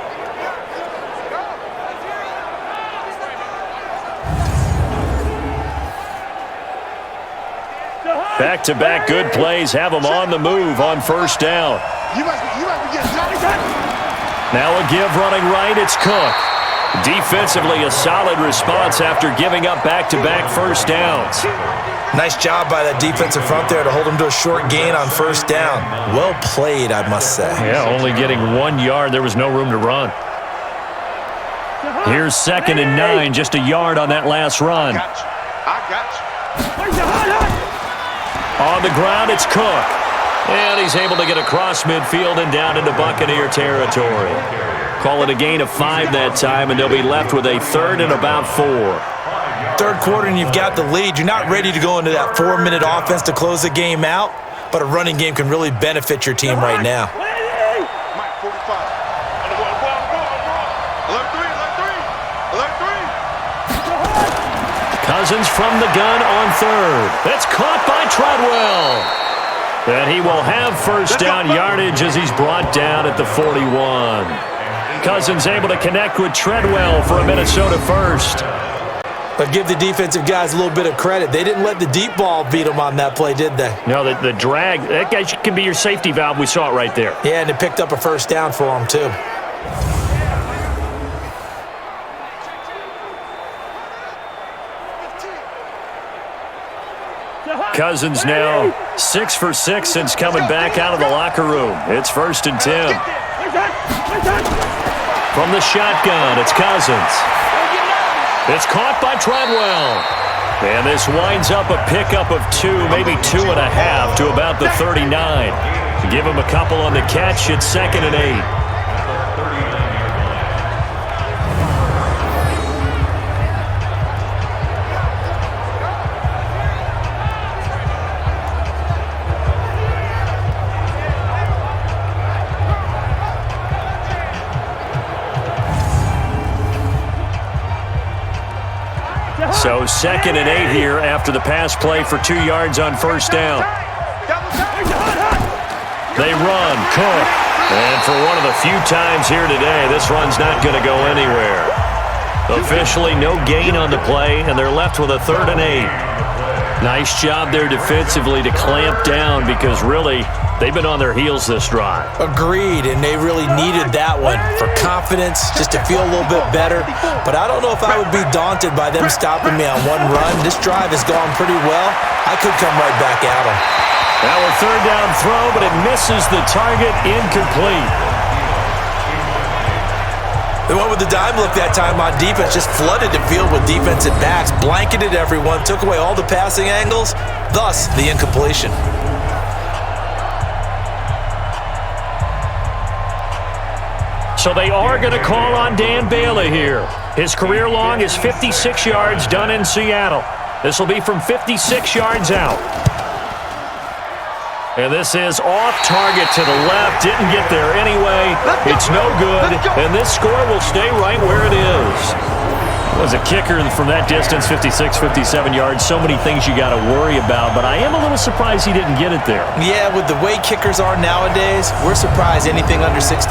Back-to-back good plays have him on the move on first down. Now a give running right, it's Cook. Defensively, a solid response after giving up back-to-back first downs. Nice job by that defensive front there to hold him to a short gain on first down. Well played, I must say. Yeah, only getting 1 yard. There was no room to run. Here's 2nd and 9, just a yard on that last run. On the ground, it's Cook. And he's able to get across midfield and down into Buccaneer territory. Call it a gain of 5 that time, and they'll be left with a 3rd and about 4. Third quarter and you've got the lead. You're not ready to go into that 4-minute offense to close the game out, but a running game can really benefit your team right now. Cousins from the gun on 3rd. That's caught by Treadwell. And he will have first down yardage as he's brought down at the 41. Cousins able to connect with Treadwell for a Minnesota first. But give the defensive guys a little bit of credit. They didn't let the deep ball beat them on that play, did they? No, the drag, that guy can be your safety valve. We saw it right there. Yeah, and it picked up a first down for them, too. Cousins now 6 for 6 since coming back out of the locker room. It's 1st and 10. From the shotgun, it's Cousins. It's caught by Treadwell. And this winds up a pickup of 2, maybe 2.5 to about the 39. Give him a couple on the catch. It's 2nd and 8. So 2nd and 8 here after the pass play for 2 yards on first down. They run, Cook. And for one of the few times here today, this run's not going to go anywhere. Officially no gain on the play, and they're left with a 3rd and 8. Nice job there defensively to clamp down because really they've been on their heels this drive. Agreed, and they really needed that one for confidence, just to feel a little bit better. But I don't know if I would be daunted by them stopping me on one run. This drive has gone pretty well. I could come right back at them. Now a 3rd down throw, but it misses the target, incomplete. They went with the dime look that time on defense, just flooded the field with defensive backs, blanketed everyone, took away all the passing angles, thus the incompletion. So they are going to call on Dan Bailey here. His career long is 56 yards done in Seattle. This will be from 56 yards out. And this is off target to the left. Didn't get there anyway. It's no good. And this score will stay right where it is. Was a kicker from that distance, 56, 57 yards. So many things you got to worry about. But I am a little surprised he didn't get it there. Yeah, with the way kickers are nowadays, we're surprised anything under 65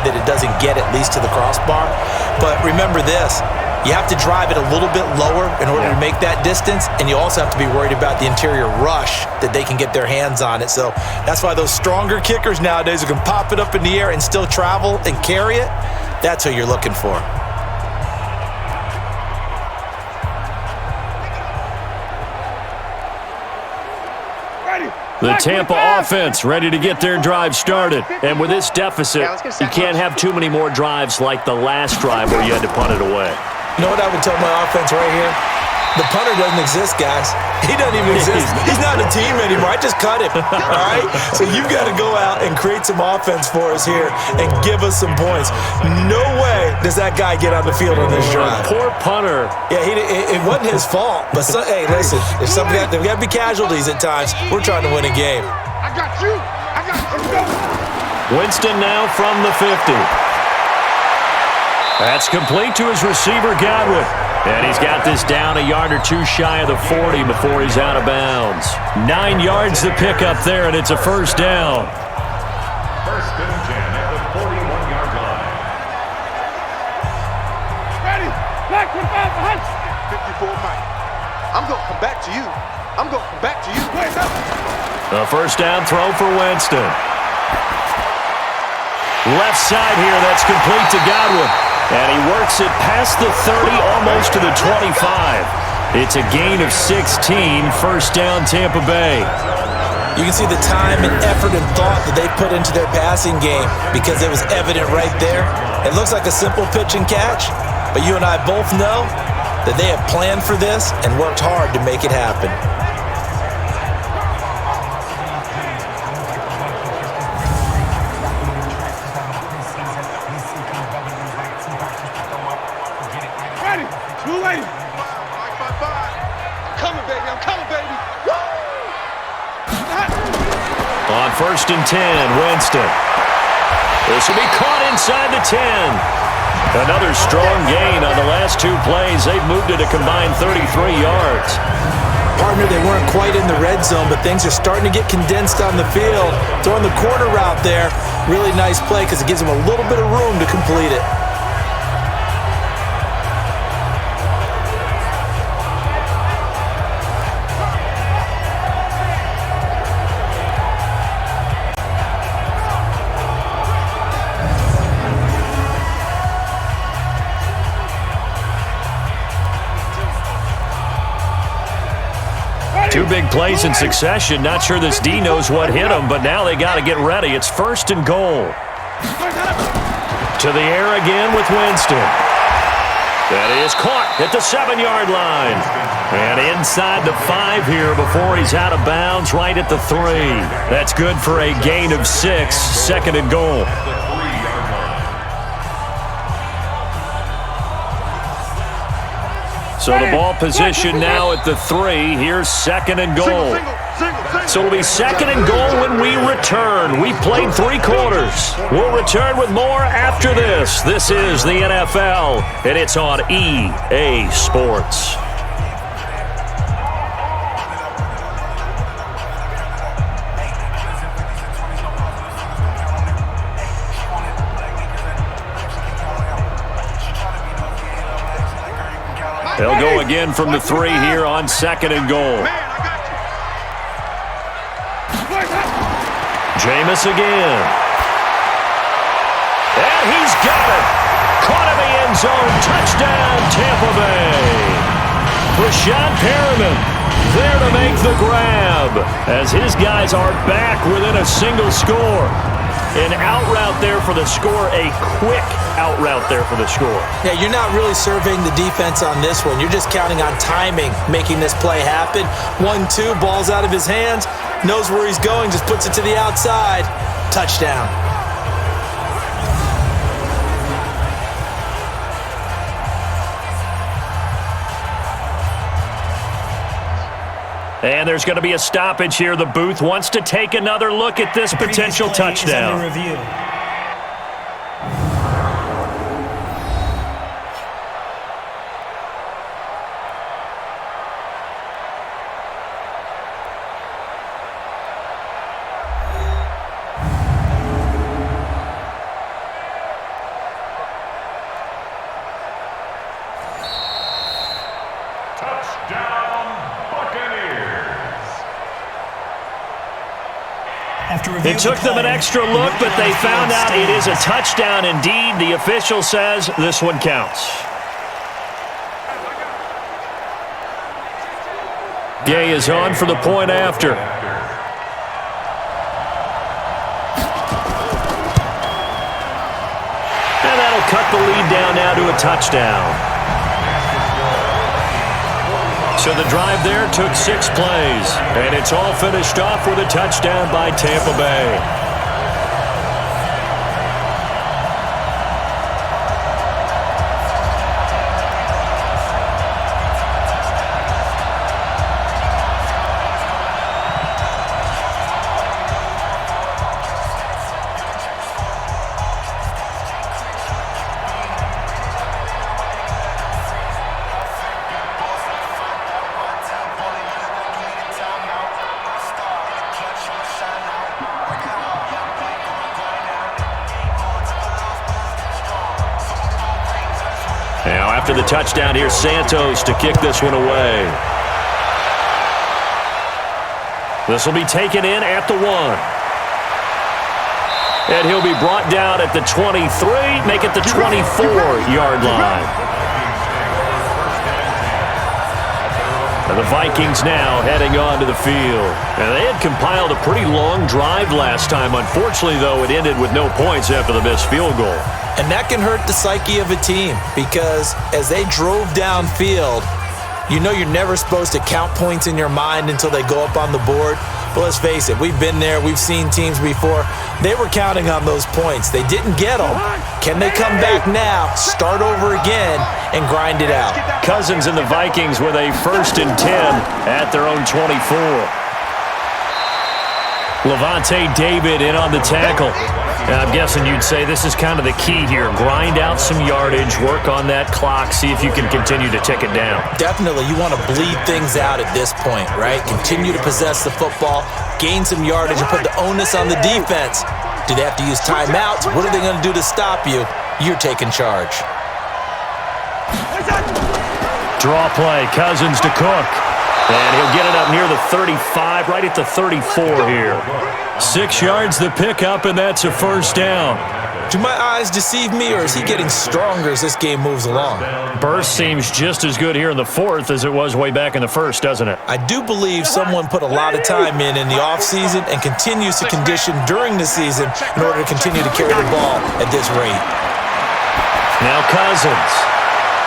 that it doesn't get at least to the crossbar. But remember this. You have to drive it a little bit lower in order to make that distance, and you also have to be worried about the interior rush that they can get their hands on it. So that's why those stronger kickers nowadays who can pop it up in the air and still travel and carry it, that's who you're looking for. The Tampa offense ready to get their drive started. And with this deficit, you can't have too many more drives like the last drive where you had to punt it away. You know what I would tell my offense right here? The punter doesn't exist, guys. He doesn't even exist. He's not a team anymore. I just cut him, all right? So you've got to go out and create some offense for us here and give us some points. No way does that guy get on the field on this drive. Poor punter. Yeah, it wasn't his fault. But, hey, listen, there's got to be casualties at times. We're trying to win a game. I got you. Winston now from the 50. That's complete to his receiver, Godwin. And he's got this down a yard or two shy of the 40 before he's out of bounds. 9 yards to pick up there, and it's a first down. 1st and 10 at the 41-yard line. Ready. Back with behind. 54 Mike. I'm going to come back to you. Wait up. A first down throw for Winston. Left side here, that's complete to Godwin. And he works it past the 30, almost to the 25. It's a gain of 16, first down Tampa Bay. You can see the time and effort and thought that they put into their passing game because it was evident right there. It looks like a simple pitch and catch, but you and I both know that they have planned for this and worked hard to make it happen. On 1st and 10, Winston. This will be caught inside the 10. Another strong gain on the last 2 plays. They've moved it a combined 33 yards. Partner, they weren't quite in the red zone, but things are starting to get condensed on the field. Throwing the corner route there, really nice play because it gives them a little bit of room to complete it. Two big plays in succession. Not sure this D knows what hit him, but now they got to get ready. It's 1st and goal. To the air again with Winston. That is caught at the 7-yard line. And inside the 5 here before he's out of bounds right at the 3. That's good for a gain of 6, 2nd and goal. So the ball position now at the 3. Here's 2nd and goal. So it'll be 2nd and goal when we return. We've played 3 quarters. We'll return with more after this. This is the NFL, and it's on EA Sports. They'll go again from the 3 here on 2nd and goal. Jameis again. And he's got it. Caught in the end zone. Touchdown, Tampa Bay. Rashad Perriman there to make the grab as his guys are back within a single score. An out route there for the score. A quick out route there for the score. Yeah, you're not really surveying the defense on this one. You're just counting on timing, making this play happen. 1-2, ball's out of his hands. Knows where he's going, just puts it to the outside. Touchdown. And there's going to be a stoppage here. The booth wants to take another look at this potential touchdown. It took them an extra look, but they found out it is a touchdown indeed. The official says this one counts. Gay is on for the point after. And that'll cut the lead down now to a touchdown. So the drive there took 6 plays, and it's all finished off with a touchdown by Tampa Bay. Now after the touchdown, here's Santos to kick this one away. This will be taken in at the 1. And he'll be brought down at the 23, make it the 24-yard line. And the Vikings now heading onto the field. And they had compiled a pretty long drive last time. Unfortunately, though, it ended with no points after the missed field goal. And that can hurt the psyche of a team because as they drove downfield, you know you're never supposed to count points in your mind until they go up on the board. But let's face it, we've been there. We've seen teams before. They were counting on those points. They didn't get them. Can they come back now, start over again, and grind it out? Cousins and the Vikings with a 1st and 10 at their own 24. Levante David in on the tackle. I'm guessing you'd say this is kind of the key here. Grind out some yardage, work on that clock, see if you can continue to tick it down. Definitely. You want to bleed things out at this point, right? Continue to possess the football, gain some yardage, and put the onus on the defense. Do they have to use timeouts? What are they going to do to stop you? You're taking charge. Draw play, Cousins to Cook. And he'll get it up near the 35, right at the 34 here. 6 yards the pickup, and that's a 1st down. Do my eyes deceive me, or is he getting stronger as this game moves along? Burst seems just as good here in the 4th as it was way back in the 1st, doesn't it? I do believe someone put a lot of time in the offseason and continues to condition during the season in order to continue to carry the ball at this rate. Now Cousins.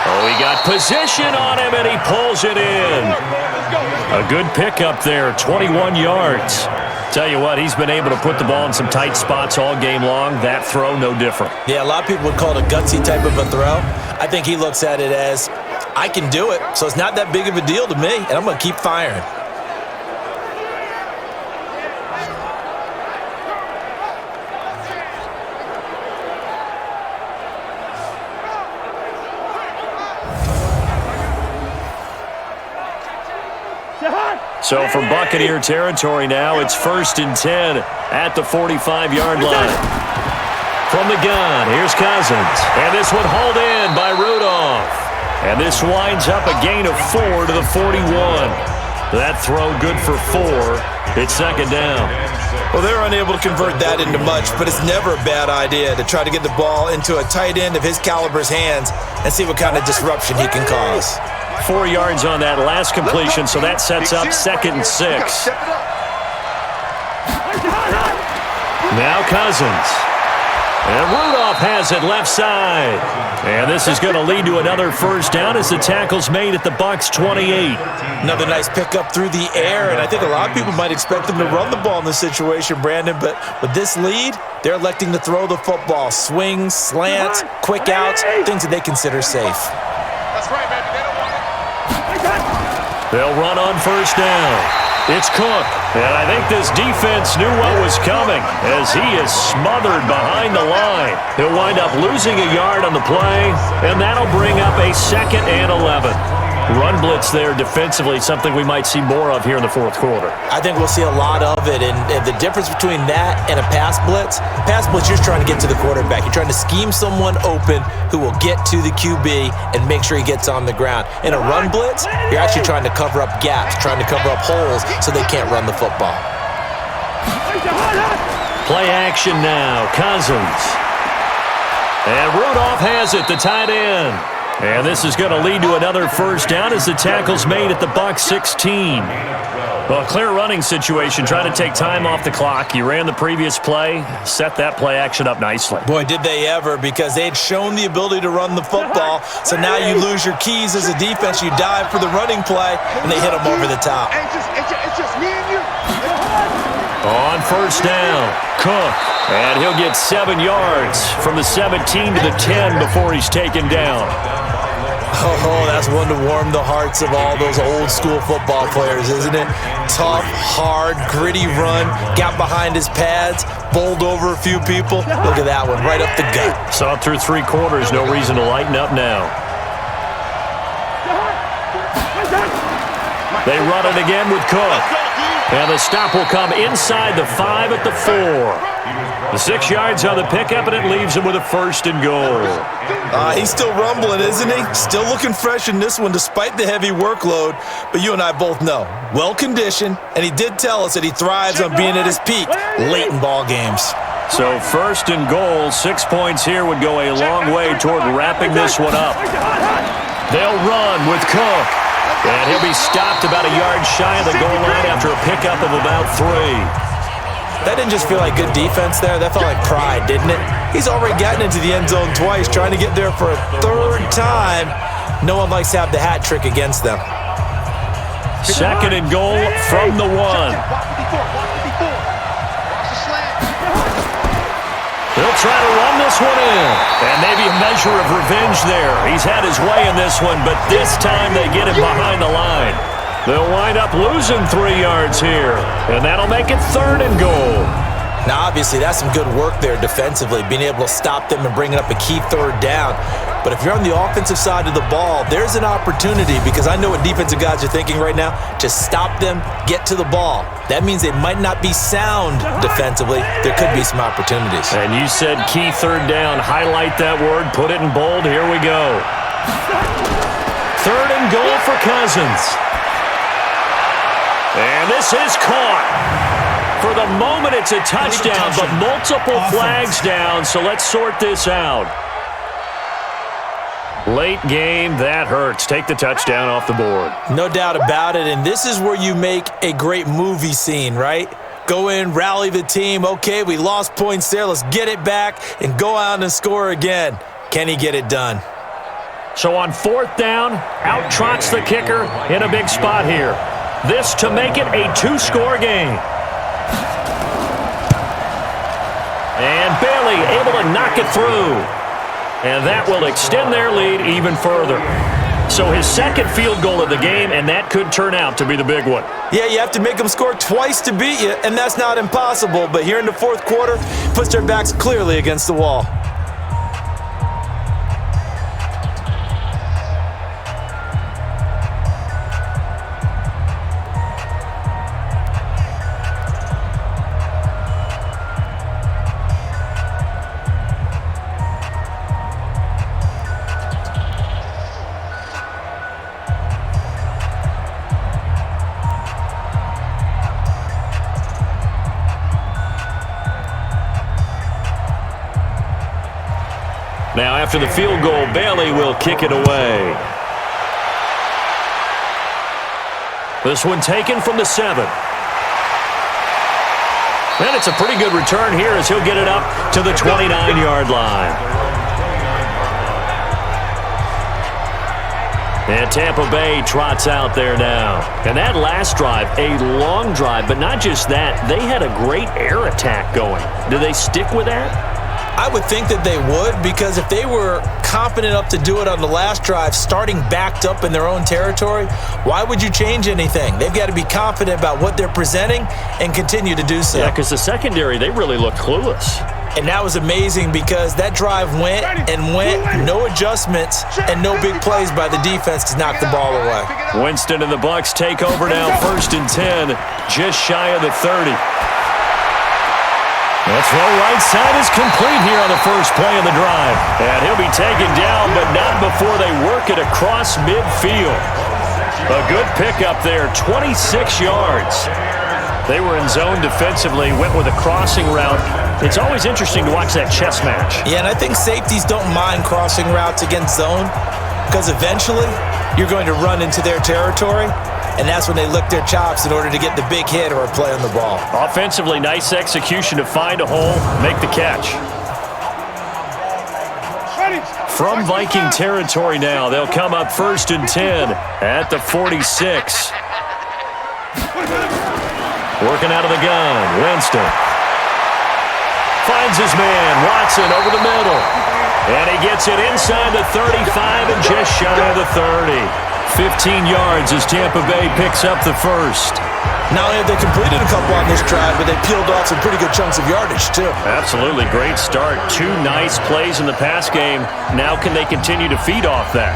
Oh, he got position on him, and he pulls it in. A good pickup there, 21 yards. Tell you what, he's been able to put the ball in some tight spots all game long. That throw, no different. Yeah, a lot of people would call it a gutsy type of a throw. I think he looks at it as, I can do it, so it's not that big of a deal to me, and I'm going to keep firing. So from Buccaneer territory now, it's 1st and 10 at the 45-yard line. From the gun, here's Cousins. And this one hauled in by Rudolph. And this winds up a gain of 4 to the 41. That throw good for 4. It's 2nd down. Well, they're unable to convert that into much, but it's never a bad idea to try to get the ball into a tight end of his caliber's hands and see what kind of disruption he can cause. 4 yards on that last completion, so that sets up 2nd and 6. Now Cousins. And Rudolph has it left side. And this is going to lead to another 1st down as the tackle's made at the Bucs 28. Another nice pickup through the air, and I think a lot of people might expect them to run the ball in this situation, Brandon, but with this lead, they're electing to throw the football. Swings, slants, quick outs, things that they consider safe. That's right, baby. They don't want it. They'll run on 1st down. It's Cook, and I think this defense knew what was coming as he is smothered behind the line. He'll wind up losing a yard on the play, and that'll bring up a 2nd and 11. Run blitz there defensively, something we might see more of here in the 4th quarter. I think we'll see a lot of it, and the difference between that and a pass blitz, you're just trying to get to the quarterback. You're trying to scheme someone open who will get to the QB and make sure he gets on the ground. In a run blitz, you're actually trying to cover up gaps, trying to cover up holes so they can't run the football. Play action now, Cousins. And Rudolph has it, the tight end. And this is going to lead to another 1st down as the tackle's made at the Bucs 16. Well, a clear running situation, trying to take time off the clock. You ran the previous play, set that play action up nicely. Boy, did they ever, because they had shown the ability to run the football. So now you lose your keys as a defense. You dive for the running play, and they hit them over the top. It's just me and you. On 1st down, Cook. And he'll get 7 yards from the 17 to the 10 before he's taken down. Oh, that's one to warm the hearts of all those old school football players, isn't it? Tough, hard, gritty run, got behind his pads, bowled over a few people. Look at that one, right up the gut. Saw it through 3 quarters, no reason to lighten up now. They run it again with Cook. And the stop will come inside the 5 at the 4. The 6 yards on the pickup, and it leaves him with a 1st and goal. He's still rumbling, isn't he? Still looking fresh in this one despite the heavy workload. But you and I both know, well-conditioned, and he did tell us that he thrives on being at his peak late in ball games. So 1st and goal, 6 points here would go a long way toward wrapping this one up. They'll run with Cook. And he'll be stopped about a yard shy of the goal line after a pickup of about 3. That didn't just feel like good defense there. That felt like pride, didn't it? He's already gotten into the end zone twice, trying to get there for a 3rd time. No one likes to have the hat trick against them. 2nd and goal from the 1. He'll try to run this one in. And maybe a measure of revenge there. He's had his way in this one, but this time they get him behind the line. They'll wind up losing 3 yards here. And that'll make it 3rd and goal. Now, obviously, that's some good work there defensively, being able to stop them and bringing up a key 3rd down. But if you're on the offensive side of the ball, there's an opportunity, because I know what defensive guys are thinking right now, to stop them, get to the ball. That means they might not be sound defensively. There could be some opportunities. And you said key 3rd down. Highlight that word. Put it in bold. Here we go. 3rd and goal for Cousins. And this is caught. For the moment, it's a touchdown, but multiple flags down, so let's sort this out. Late game, that hurts. Take the touchdown off the board. No doubt about it, and this is where you make a great movie scene, right? Go in, rally the team. Okay, we lost points there. Let's get it back and go out and score again. Can he get it done? So on 4th down, out trots the kicker in a big spot here. This to make it a 2-score game. And Bailey able to knock it through. And that will extend their lead even further. So his second field goal of the game, and that could turn out to be the big one. Yeah, you have to make them score twice to beat you, and that's not impossible. But here in the 4th quarter, puts their backs clearly against the wall. Now, after the field goal, Bailey will kick it away. This one taken from the 7. And it's a pretty good return here as he'll get it up to the 29-yard line. And Tampa Bay trots out there now. And that last drive, a long drive, but not just that. They had a great air attack going. Do they stick with that? I would think that they would, because if they were confident enough to do it on the last drive, starting backed up in their own territory, why would you change anything? They've got to be confident about what they're presenting and continue to do so. Yeah, because the secondary, they really look clueless. And that was amazing because that drive went and went, no adjustments and no big plays by the defense to knock the ball away. Winston and the Bucs take over now, 1st and 10, just shy of the 30. The throw right side is complete here on the first play of the drive. And he'll be taken down, but not before they work it across midfield. A good pickup there, 26 yards. They were in zone defensively, went with a crossing route. It's always interesting to watch that chess match. Yeah, and I think safeties don't mind crossing routes against zone because eventually you're going to run into their territory. And that's when they lick their chops in order to get the big hit or a play on the ball. Offensively, nice execution to find a hole, make the catch. From Viking territory now, they'll come up 1st and 10 at the 46. Working out of the gun, Winston. Finds his man, Watson over the middle. And he gets it inside the 35 and just shy of the 30. 15 yards as Tampa Bay picks up the first. Not only have they completed a couple on this drive, but they peeled off some pretty good chunks of yardage, too. Absolutely. Great start. 2 nice plays in the pass game. Now can they continue to feed off that?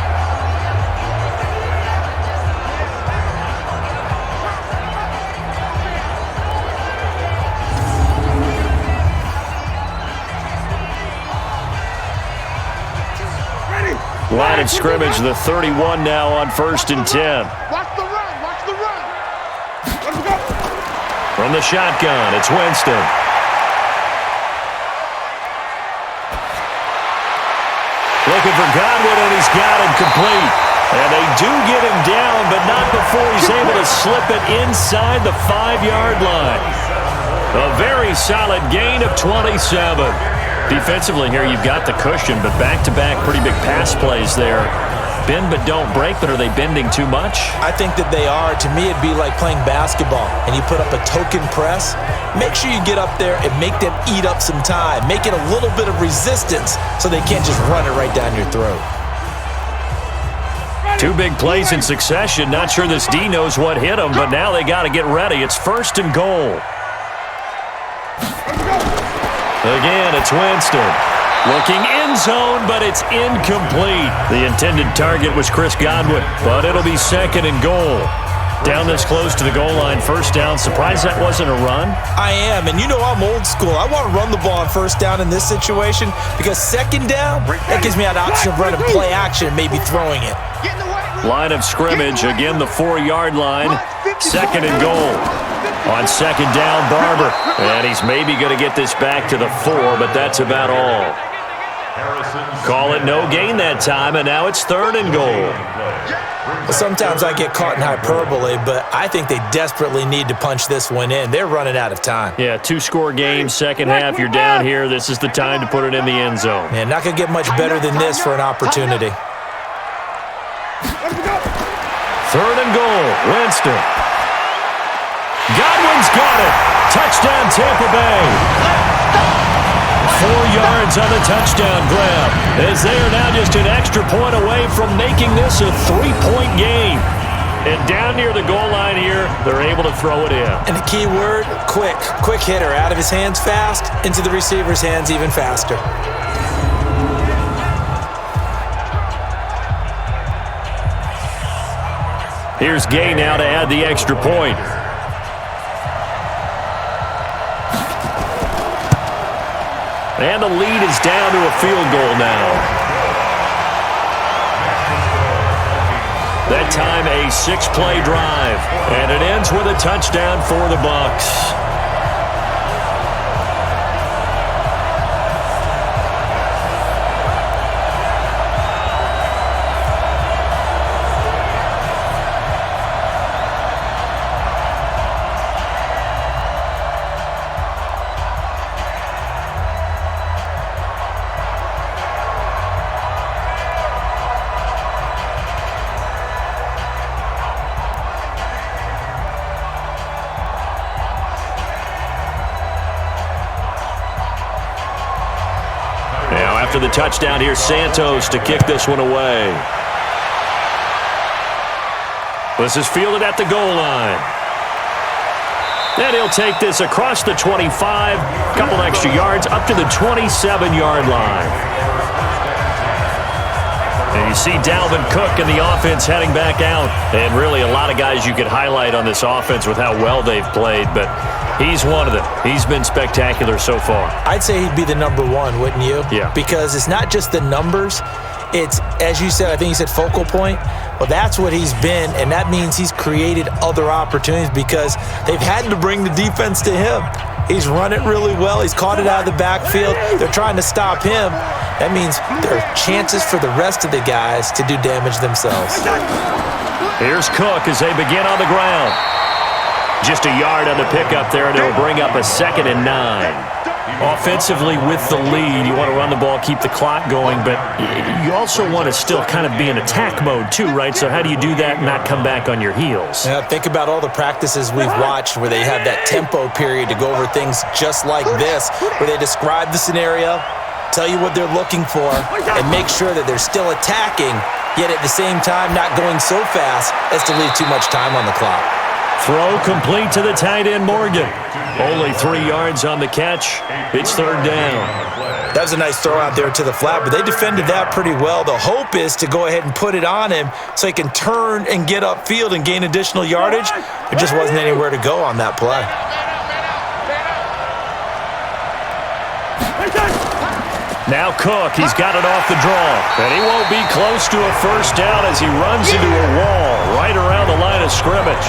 Line of scrimmage, the 31 now on 1st and 10. Watch the run, watch the run. Let him go. From the shotgun, it's Winston. Looking for Godwin, and he's got him complete. And they do get him down, but not before he's able to slip it inside the 5-yard line. A very solid gain of 27. Defensively here, you've got the cushion, but back-to-back pretty big pass plays there. Bend but don't break, but are they bending too much? I think that they are. To me, it'd be like playing basketball, and you put up a token press. Make sure you get up there and make them eat up some time. Make it a little bit of resistance so they can't just run it right down your throat. 2 big plays in succession. Not sure this D knows what hit them, but now they got to get ready. It's 1st and goal. Again, it's Winston. Looking in zone, but it's incomplete. The intended target was Chris Godwin, but it'll be 2nd and goal. Down this close to the goal line, 1st down. Surprised that wasn't a run? I am, and you know I'm old school. I want to run the ball on 1st down in this situation because 2nd down, that gives me an option of running play action and maybe throwing it. Line of scrimmage, again the 4-yard line. 2nd and goal. On 2nd down, Barber. And he's maybe going to get this back to the 4, but that's about all. Call it no gain that time, and now it's 3rd and goal. Well, sometimes I get caught in hyperbole, but I think they desperately need to punch this one in. They're running out of time. Yeah, 2-score game, second half, you're down here. This is the time to put it in the end zone. Man, not going to get much better than this for an opportunity. 3rd and goal, Winston. Godwin's got it. Touchdown, Tampa Bay. 4 yards on the touchdown grab, as they are now just an extra point away from making this a 3-point game. And down near the goal line here, they're able to throw it in. And the key word, quick. Quick hitter, out of his hands fast, into the receiver's hands even faster. Here's Gay now to add the extra point. And the lead is down to a field goal now. That time a 6-play drive. And it ends with a touchdown for the Bucs. After the touchdown, here's Santos to kick this one away. This is fielded at the goal line. And he'll take this across the 25, a couple extra yards, up to the 27-yard line. And you see Dalvin Cook and the offense heading back out. And really a lot of guys you could highlight on this offense with how well they've played, but he's one of them. He's been spectacular so far. I'd say he'd be the number one, wouldn't you? Yeah. Because it's not just the numbers. It's, as you said, I think you said focal point. Well, that's what he's been, and that means he's created other opportunities because they've had to bring the defense to him. He's run it really well. He's caught it out of the backfield. They're trying to stop him. That means there are chances for the rest of the guys to do damage themselves. Here's Cook as they begin on the ground. Just a yard on the pickup there, and it'll bring up a 2nd and 9. Offensively with the lead, you want to run the ball, keep the clock going, but you also want to still kind of be in attack mode too, right? So how do you do that and not come back on your heels? Yeah, think about all the practices we've watched where they have that tempo period to go over things just like this, where they describe the scenario, tell you what they're looking for, and make sure that they're still attacking, yet at the same time not going so fast as to leave too much time on the clock. Throw complete to the tight end, Morgan. Only 3 yards on the catch. It's 3rd down. That was a nice throw out there to the flat, but they defended that pretty well. The hope is to go ahead and put it on him so he can turn and get upfield and gain additional yardage. There just wasn't anywhere to go on that play. Now Cook, he's got it off the draw. And he won't be close to a first down as he runs into a wall right around the line of scrimmage.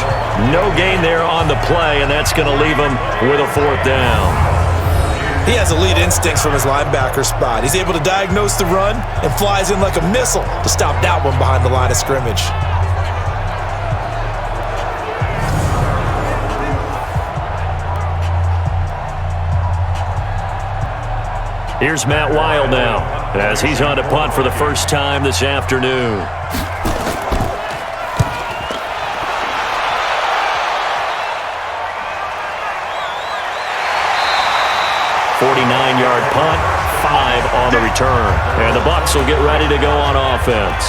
No gain there on the play, and that's going to leave him with a 4th down. He has elite instincts from his linebacker spot. He's able to diagnose the run and flies in like a missile to stop that one behind the line of scrimmage. Here's Matt Wild now as he's on to punt for the first time this afternoon. 49-yard punt, 5 on the return. And the Bucs will get ready to go on offense.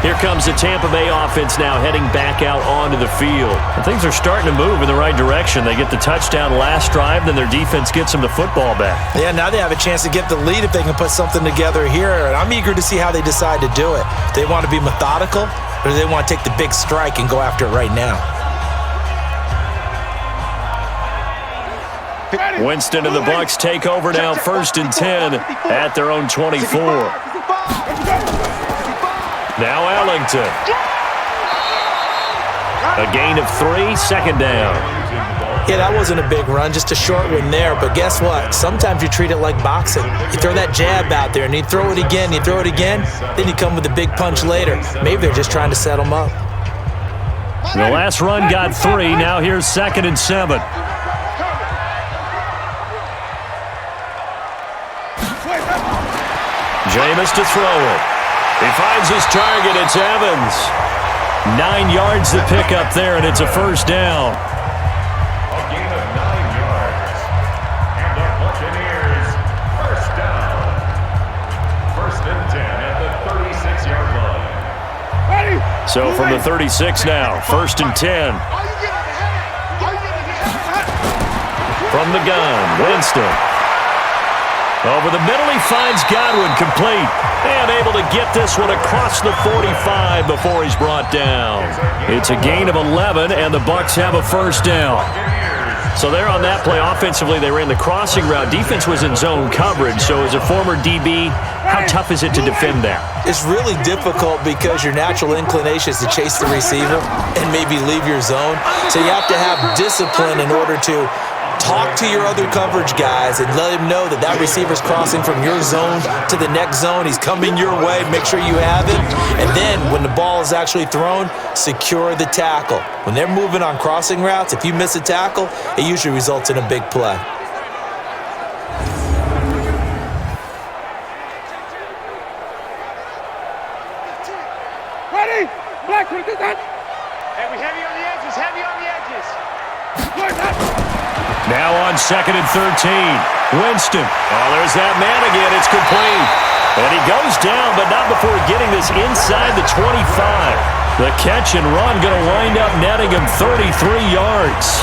Here comes the Tampa Bay offense now heading back out onto the field. And things are starting to move in the right direction. They get the touchdown last drive, then their defense gets them the football back. Yeah, now they have a chance to get the lead if they can put something together here. And I'm eager to see how they decide to do it. Do they want to be methodical, or do they want to take the big strike and go after it right now? Winston and the Bucs take over now, 1st and 10 at their own 24. Now Ellington. A gain of 3, 2nd down. Yeah, that wasn't a big run, just a short one there. But guess what? Sometimes you treat it like boxing. You throw that jab out there, and you throw it again, then you come with a big punch later. Maybe they're just trying to set them up. The last run got 3. Now here's 2nd and 7. Jameis to throw it. He finds his target. It's Evans. 9 yards to pick up there, and it's a first down. A gain of 9 yards. And the Buccaneers, first down. 1st and 10 at the 36-yard line. So from the 36 now, 1st and 10. From the gun, Winston. Over the middle, he finds Godwin, complete. And able to get this one across the 45 before he's brought down. It's a gain of 11, and the Bucs have a first down. So there on that play, offensively, they ran the crossing route. Defense was in zone coverage. So as a former DB, how tough is it to defend that? It's really difficult because your natural inclination is to chase the receiver and maybe leave your zone. So you have to have discipline in order to talk to your other coverage guys and let him know that that receiver's crossing from your zone to the next zone. He's coming your way. Make sure you have it. And then when the ball is actually thrown, secure the tackle. When they're moving on crossing routes, if you miss a tackle, it usually results in a big play. Ready? Black, put it down. Heavy on the edges, heavy on the edges. Now on 2nd and 13. Winston. Oh, there's that man again. It's complete. And he goes down, but not before getting this inside the 25. The catch and run going to wind up netting him 33 yards.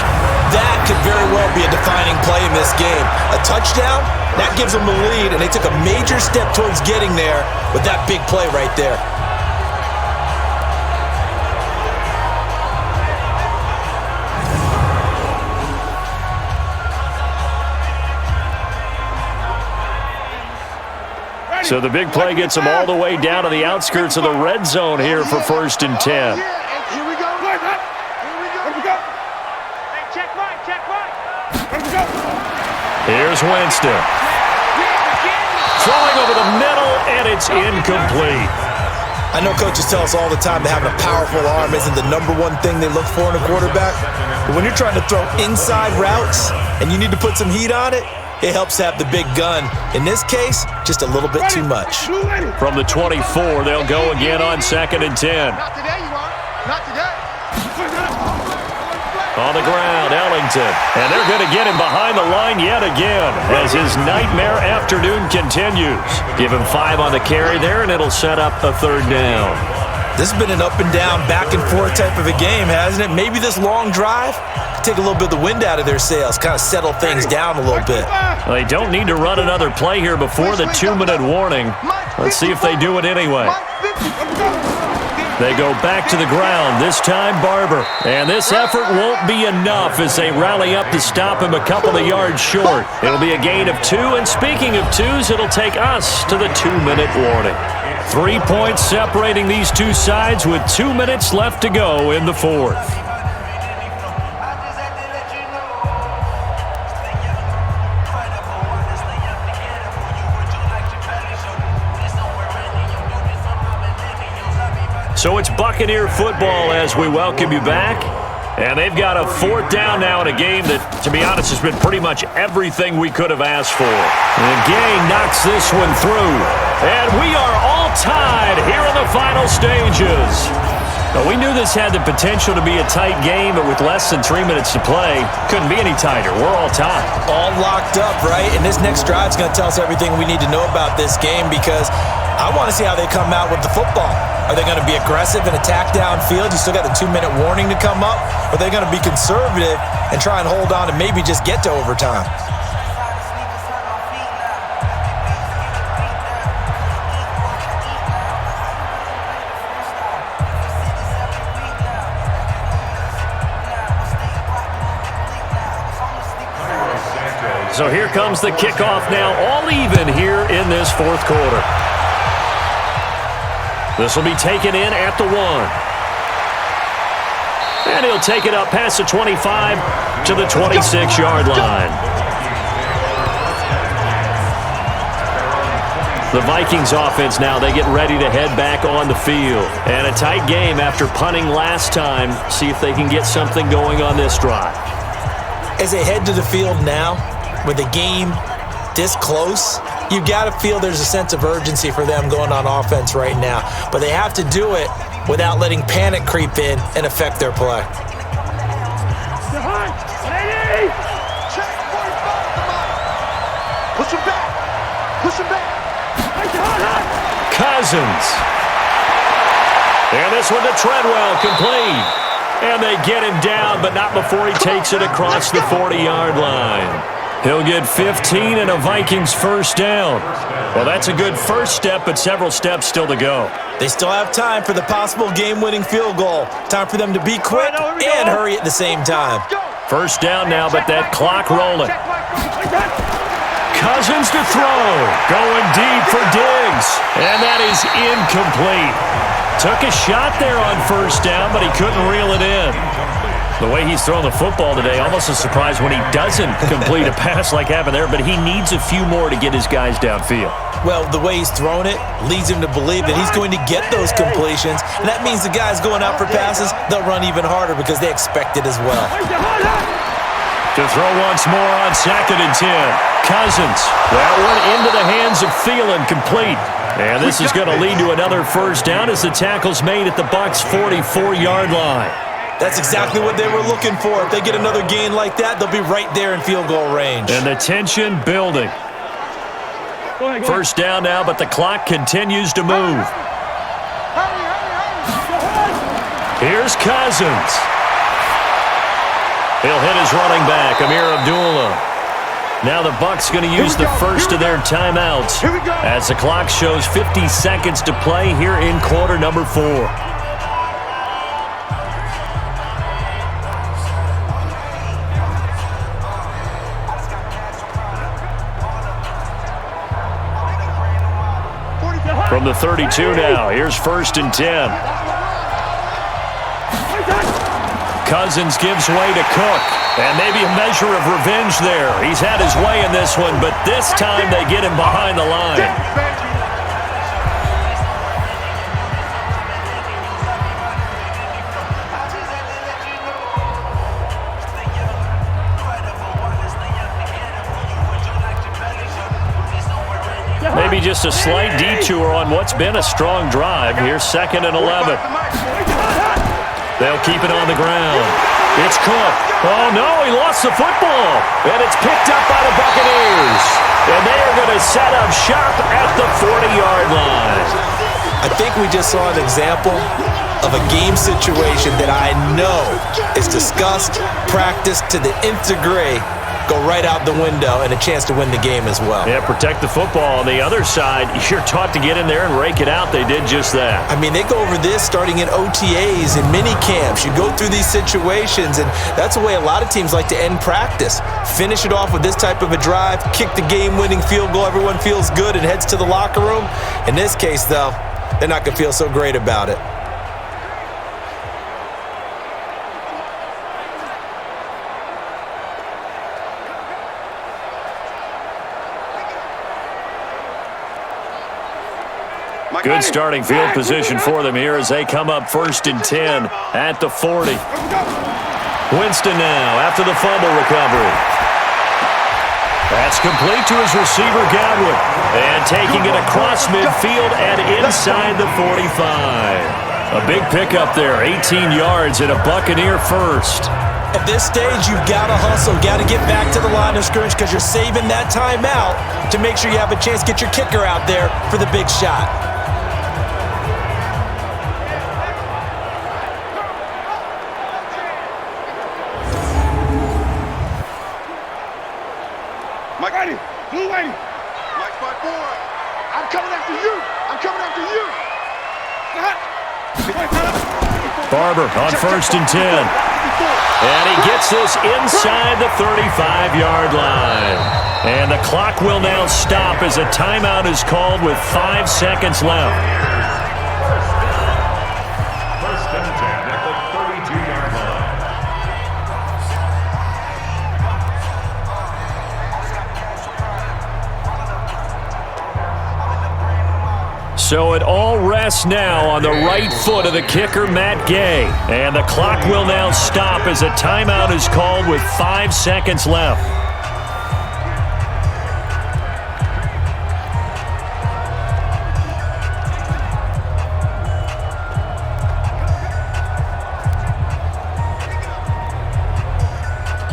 That could very well be a defining play in this game. A touchdown, that gives them the lead, and they took a major step towards getting there with that big play right there. So the big play gets them all the way down to the outskirts of the red zone here for 1st and 10. Here we go. Here we go. Hey, check right. Here's Winston. Throwing over the middle, and it's incomplete. I know coaches tell us all the time that having a powerful arm isn't the #1 thing they look for in a quarterback. But when you're trying to throw inside routes and you need to put some heat on it, it helps to have the big gun. In this case, just a little bit too much. From the 24, they'll go again on 2nd and 10. Not today, you are. Not today. On the ground, Ellington. And they're going to get him behind the line yet again as his nightmare afternoon continues. Give him 5 on the carry there, and it'll set up a 3rd down. This has been an up and down, back and forth type of a game, hasn't it? Maybe this long drive take a little bit of the wind out of their sails, kind of settle things down a little bit. Well, they don't need to run another play here before the 2-minute warning. Let's see if they do it anyway. They go back to the ground, this time Barber. And this effort won't be enough as they rally up to stop him a couple of yards short. It'll be a gain of 2, and speaking of 2s, it'll take us to the 2-minute warning. 3 points separating these two sides with 2 minutes left to go in the 4th. So it's Buccaneer football as we welcome you back. And they've got a 4th down now in a game that, to be honest, has been pretty much everything we could have asked for. And Gang knocks this one through. And we are all tied here in the final stages. Now, we knew this had the potential to be a tight game, but with less than 3 minutes to play, couldn't be any tighter. We're all tied. All locked up, right? And this next drive is going to tell us everything we need to know about this game because I want to see how they come out with the football. Are they going to be aggressive and attack downfield? You still got the 2-minute warning to come up. Or are they going to be conservative and try and hold on and maybe just get to overtime? So here comes the kickoff now, all even here in this 4th quarter. This will be taken in at the 1. And he'll take it up past the 25, to the 26-yard line. The Vikings offense now, they get ready to head back on the field. And a tight game after punting last time. See if they can get something going on this drive. As they head to the field now, with the game this close, you've got to feel there's a sense of urgency for them going on offense right now. But they have to do it without letting panic creep in and affect their play. Push him back. Push him back. Cousins. And this one to Treadwell, complete. And they get him down, but not before he takes it across the 40-yard line. He'll get 15 and a Vikings first down. Well, that's a good first step, but several steps still to go. They still have time for the possible game-winning field goal. Time for them to be quick and hurry at the same time. First down now, but that clock rolling. Cousins to throw. Going deep for Diggs. And that is incomplete. Took a shot there on first down, but he couldn't reel it in. The way he's throwing the football today, almost a surprise when he doesn't complete a pass like happened there, but he needs a few more to get his guys downfield. Well, the way he's thrown it leads him to believe that he's going to get those completions, and that means the guys going out for passes, they'll run even harder because they expect it as well. To throw once more on 2nd and 10. Cousins. That one into the hands of Thielen, complete. And this is going to lead to another first down as the tackle's made at the Bucs' 44-yard line. That's exactly what they were looking for. If they get another gain like that, they'll be right there in field goal range. And the tension building. First down now, but the clock continues to move. Here's Cousins. He'll hit his running back, Amir Abdullah. Now the Bucs going to use the first of their timeouts as the clock shows 50 seconds to play here in quarter number 4. From the 32 now, here's 1st and 10. Cousins gives way to Cook, and maybe a measure of revenge there. He's had his way in this one, but this time they get him behind the line. Maybe just a slight detour on what's been a strong drive. Here's 2nd and 11. They'll keep it on the ground. It's Cook. Oh, no, he lost the football. And it's picked up by the Buccaneers. And they are going to set up shop at the 40-yard line. I think we just saw an example of a game situation that I know is discussed, practiced to the nth degree, go right out the window, and a chance to win the game as well. Yeah, protect the football. On the other side, you're taught to get in there and rake it out. They did just that. I mean, they go over this starting in OTAs and mini camps. You go through these situations, and that's the way a lot of teams like to end practice. Finish it off with this type of a drive, kick the game-winning field goal. Everyone feels good and heads to the locker room. In this case, though, they're not going to feel so great about it. Good starting field position for them here as they come up 1st and 10 at the 40. Winston now after the fumble recovery. That's complete to his receiver, Godwin. And taking it across midfield and inside the 45. A big pickup there, 18 yards and a Buccaneer first. At this stage, you've got to hustle, got to get back to the line of scrimmage because you're saving that timeout to make sure you have a chance to get your kicker out there for the big shot. Barber on 1st and 10. And he gets this inside the 35-yard line. And the clock will now stop as a timeout is called with 5 seconds left. 1st and 10 at the 32-yard line. So it all rests now on the right foot of the kicker, Matt Gay. And the clock will now stop as a timeout is called with 5 seconds left.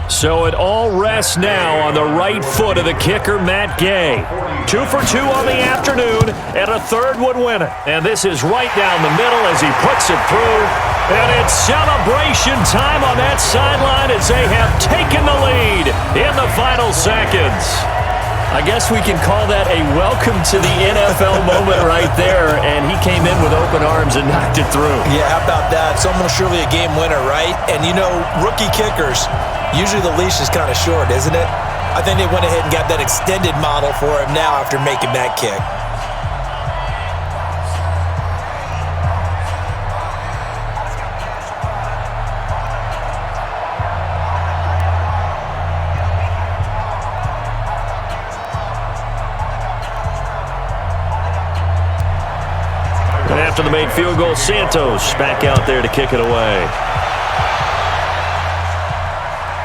So it all rests now on the right foot of the kicker, Matt Gay. 2 for 2 on the afternoon, and a third would win it. And this is right down the middle as he puts it through. And it's celebration time on that sideline as they have taken the lead in the final seconds. I guess we can call that a welcome to the NFL moment right there, and he came in with open arms and knocked it through. Yeah, how about that? It's almost surely a game winner, right? And, you know, rookie kickers, usually the leash is kind of short, isn't it? I think they went ahead and got that extended model for him now after making that kick. And after the made field goal, Santos back out there to kick it away.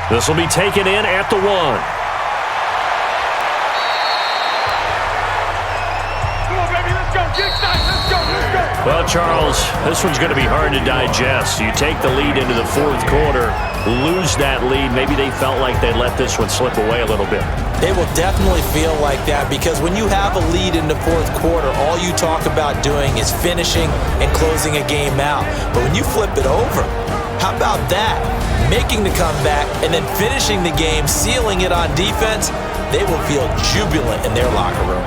This will be taken in at the 1. Well, Charles, this one's going to be hard to digest. You take the lead into the fourth quarter, lose that lead. Maybe they felt like they let this one slip away a little bit. They will definitely feel like that because when you have a lead in the fourth quarter, all you talk about doing is finishing and closing a game out. But when you flip it over, how about that? Making the comeback and then finishing the game, sealing it on defense, they will feel jubilant in their locker room.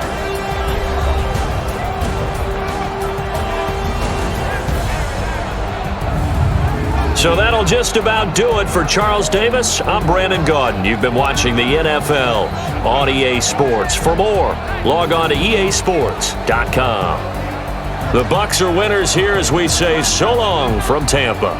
So that'll just about do it for Charles Davis. I'm Brandon Gaudin. You've been watching the NFL on EA Sports. For more, log on to easports.com. The Bucs are winners here as we say so long from Tampa.